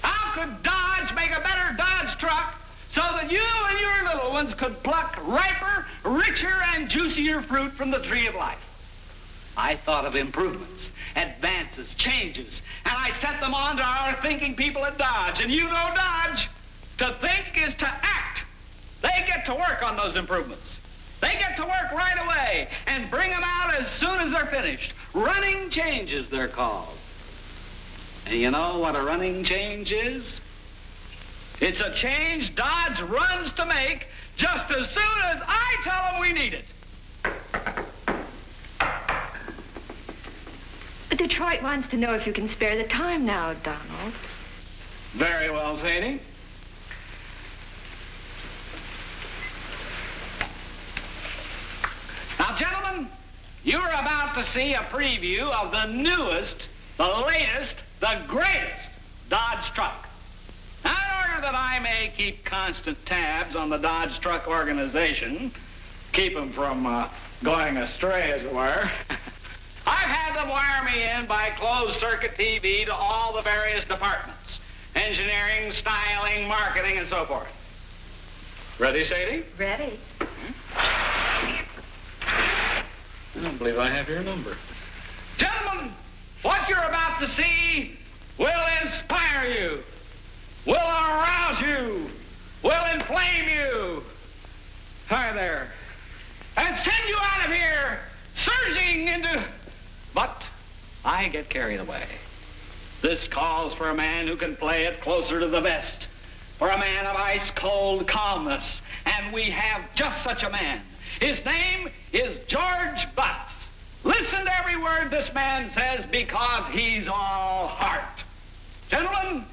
How could Dodge make a better Dodge truck so that you and your little ones could pluck riper, richer, and juicier fruit from the tree of life? I thought of improvements, advances, changes, and I sent them on to our thinking people at Dodge. And you know Dodge. To think is to act. They get to work on those improvements. They get to work right away and bring them out as soon as they're finished. Running changes, they're called. And you know what a running change is? It's a change Dodge runs to make just as soon as I tell them we need it. Detroit wants to know if you can spare the time now, Donald. Very well, Sadie. Now, gentlemen, you're about to see a preview of the newest, the latest, the greatest Dodge truck. Now, in order that I may keep constant tabs on the Dodge truck organization, keep them from going astray, as it were, I've had them wire me in by closed-circuit TV to all the various departments. Engineering, styling, marketing, and so forth. Ready, Sadie? Ready. I don't believe I have your number. Gentlemen, what you're about to see will inspire you, will arouse you, will inflame you. Hi there. And send you out of here surging into... But I get carried away. This calls for a man who can play it closer to the vest, for a man of ice-cold calmness, and we have just such a man. His name is George Butts. Listen to every word this man says because he's all heart. Gentlemen,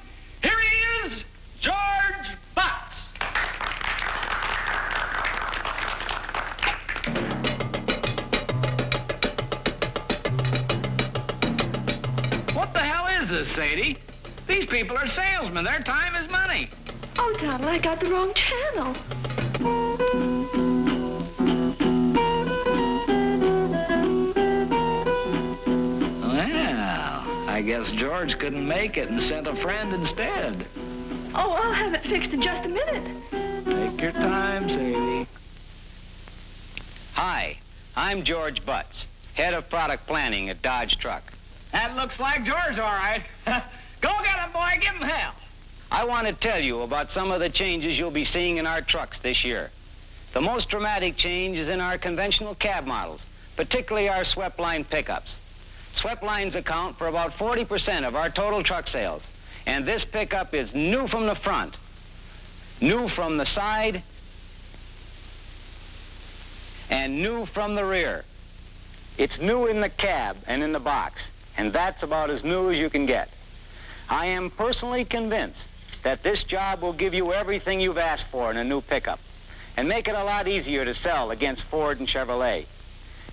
here he is, George Butts. What the hell is this, Sadie? These people are salesmen. Their time is money. Oh, Donald, I got the wrong channel. Well, I guess George couldn't make it and sent a friend instead. Oh, I'll have it fixed in just a minute. Take your time, Sadie. Hi, I'm George Butts, head of product planning at Dodge Truck. That looks like George, all right. Go get him, boy. Give him hell. I want to tell you about some of the changes you'll be seeing in our trucks this year. The most dramatic change is in our conventional cab models, particularly our swept line pickups. Swept lines account for about 40% of our total truck sales, and this pickup is new from the front, new from the side, and new from the rear. It's new in the cab and in the box, and that's about as new as you can get. I am personally convinced that this job will give you everything you've asked for in a new pickup and make it a lot easier to sell against Ford and Chevrolet.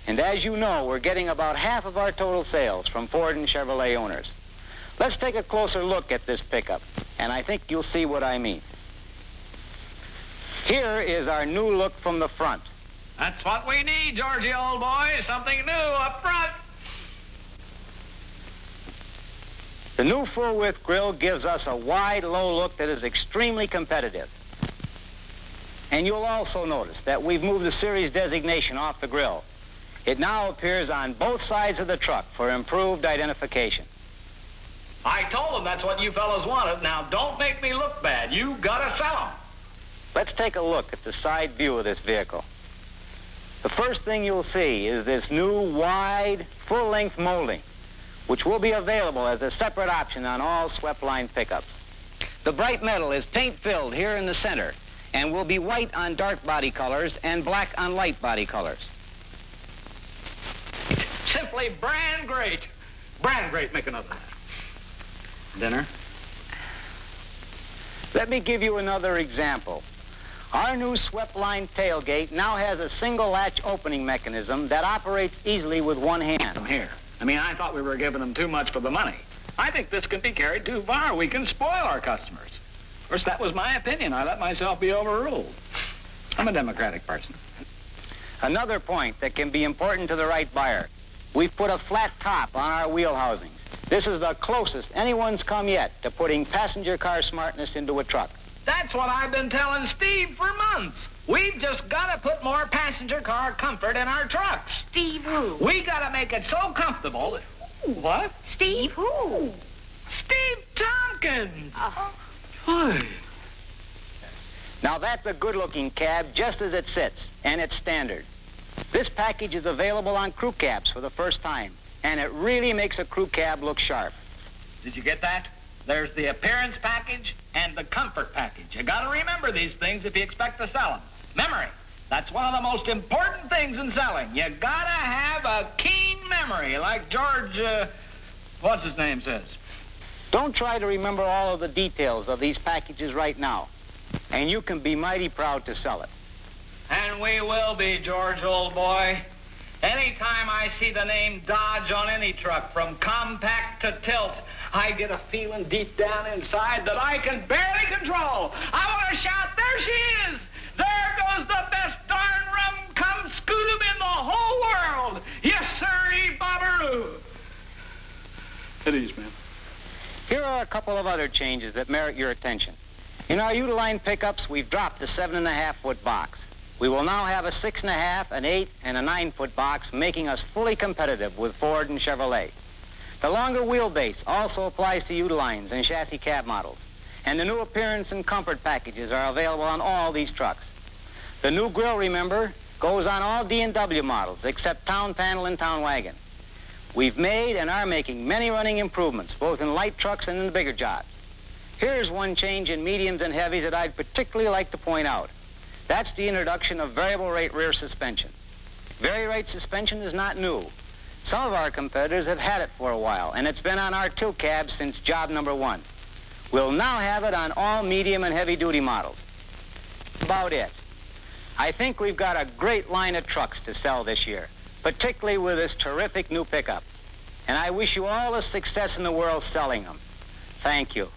And as you know, we're getting about half of our total sales from Ford and Chevrolet owners. Let's take a closer look at this pickup, and I think you'll see what I mean. Here is our new look from the front. That's what we need, Georgie, old boy. Something new up front. The new full-width grille gives us a wide, low look that is extremely competitive. And you'll also notice that we've moved the series designation off the grille. It now appears on both sides of the truck for improved identification. I told them that's what you fellows wanted. Now, don't make me look bad. You gotta sell them. Let's take a look at the side view of this vehicle. The first thing you'll see is this new wide, full-length molding, which will be available as a separate option on all swept line pickups. The bright metal is paint-filled here in the center and will be white on dark body colors and black on light body colors. Simply brand great. Brand great, make another. Dinner? Let me give you another example. Our new swept line tailgate now has a single latch opening mechanism that operates easily with one hand. Come here. I mean, I thought we were giving them too much for the money. I think this can be carried too far. We can spoil our customers. Of course, that was my opinion. I let myself be overruled. I'm a democratic person. Another point that can be important to the right buyer. We've put a flat top on our wheel housings. This is the closest anyone's come yet to putting passenger car smartness into a truck. That's what I've been telling Steve for months. We've just got to put more passenger car comfort in our trucks. Steve who? We got to make it so comfortable. What? Steve who? Steve Tompkins. Uh-huh. Hi. Now that's a good-looking cab just as it sits, and it's standard. This package is available on crew cabs for the first time, and it really makes a crew cab look sharp. Did you get that? There's the appearance package and the comfort package. You gotta remember these things if you expect to sell them. Memory. That's one of the most important things in selling. You gotta have a keen memory, like George, what's his name says. Don't try to remember all of the details of these packages right now, and you can be mighty proud to sell it. And we will be, George, old boy. Anytime I see the name Dodge on any truck, from compact to tilt, I get a feeling deep down inside that I can barely control. I want to shout, there she is! There goes the best darn rum-cum scoodum in the whole world! Yes, sir-y, Bobberoo! At ease, man. Here are a couple of other changes that merit your attention. In our Uline pickups, we've dropped the 7.5-foot box. We will now have a 6.5, an 8, and a 9-foot box, making us fully competitive with Ford and Chevrolet. The longer wheelbase also applies to Ulines and chassis cab models, and the new appearance and comfort packages are available on all these trucks. The new grille, remember, goes on all D&W models except Town Panel and Town Wagon. We've made and are making many running improvements, both in light trucks and in the bigger jobs. Here's one change in mediums and heavies that I'd particularly like to point out. That's the introduction of variable rate rear suspension. Variable rate suspension is not new. Some of our competitors have had it for a while, and it's been on our two cabs since job number 1. We'll now have it on all medium and heavy-duty models. About it. I think we've got a great line of trucks to sell this year, particularly with this terrific new pickup. And I wish you all the success in the world selling them. Thank you.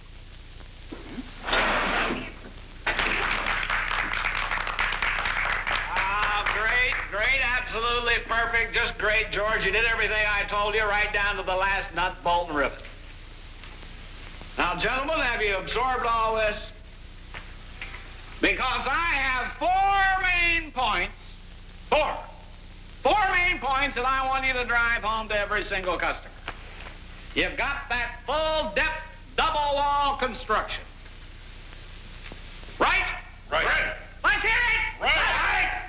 Great, absolutely perfect, just great, George. You did everything I told you, right down to the last nut, bolt, and rivet. Now, gentlemen, have you absorbed all this? Because I have 4 main points, four main points that I want you to drive home to every single customer. You've got that full-depth, double-wall construction. Right? Right. Let's hear it! Right!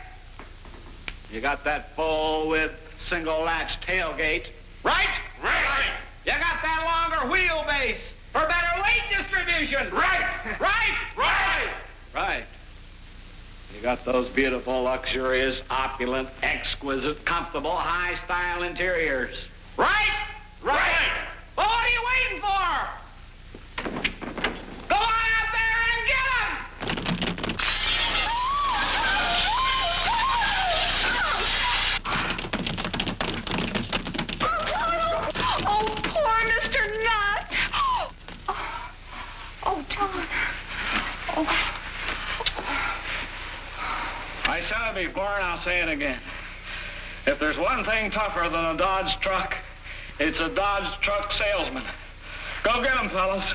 You got that full-width, single-latch tailgate. Right? Right. You got that longer wheelbase for better weight distribution. Right. Right. You got those beautiful, luxurious, opulent, exquisite, comfortable, high-style interiors. Right? Well, what are you waiting for? Go on out there and get them! Oh, poor Mr. Nutt. Oh, John. Oh. I said it before, and I'll say it again. If there's one thing tougher than a Dodge truck, it's a Dodge truck salesman. Go get 'em, fellas.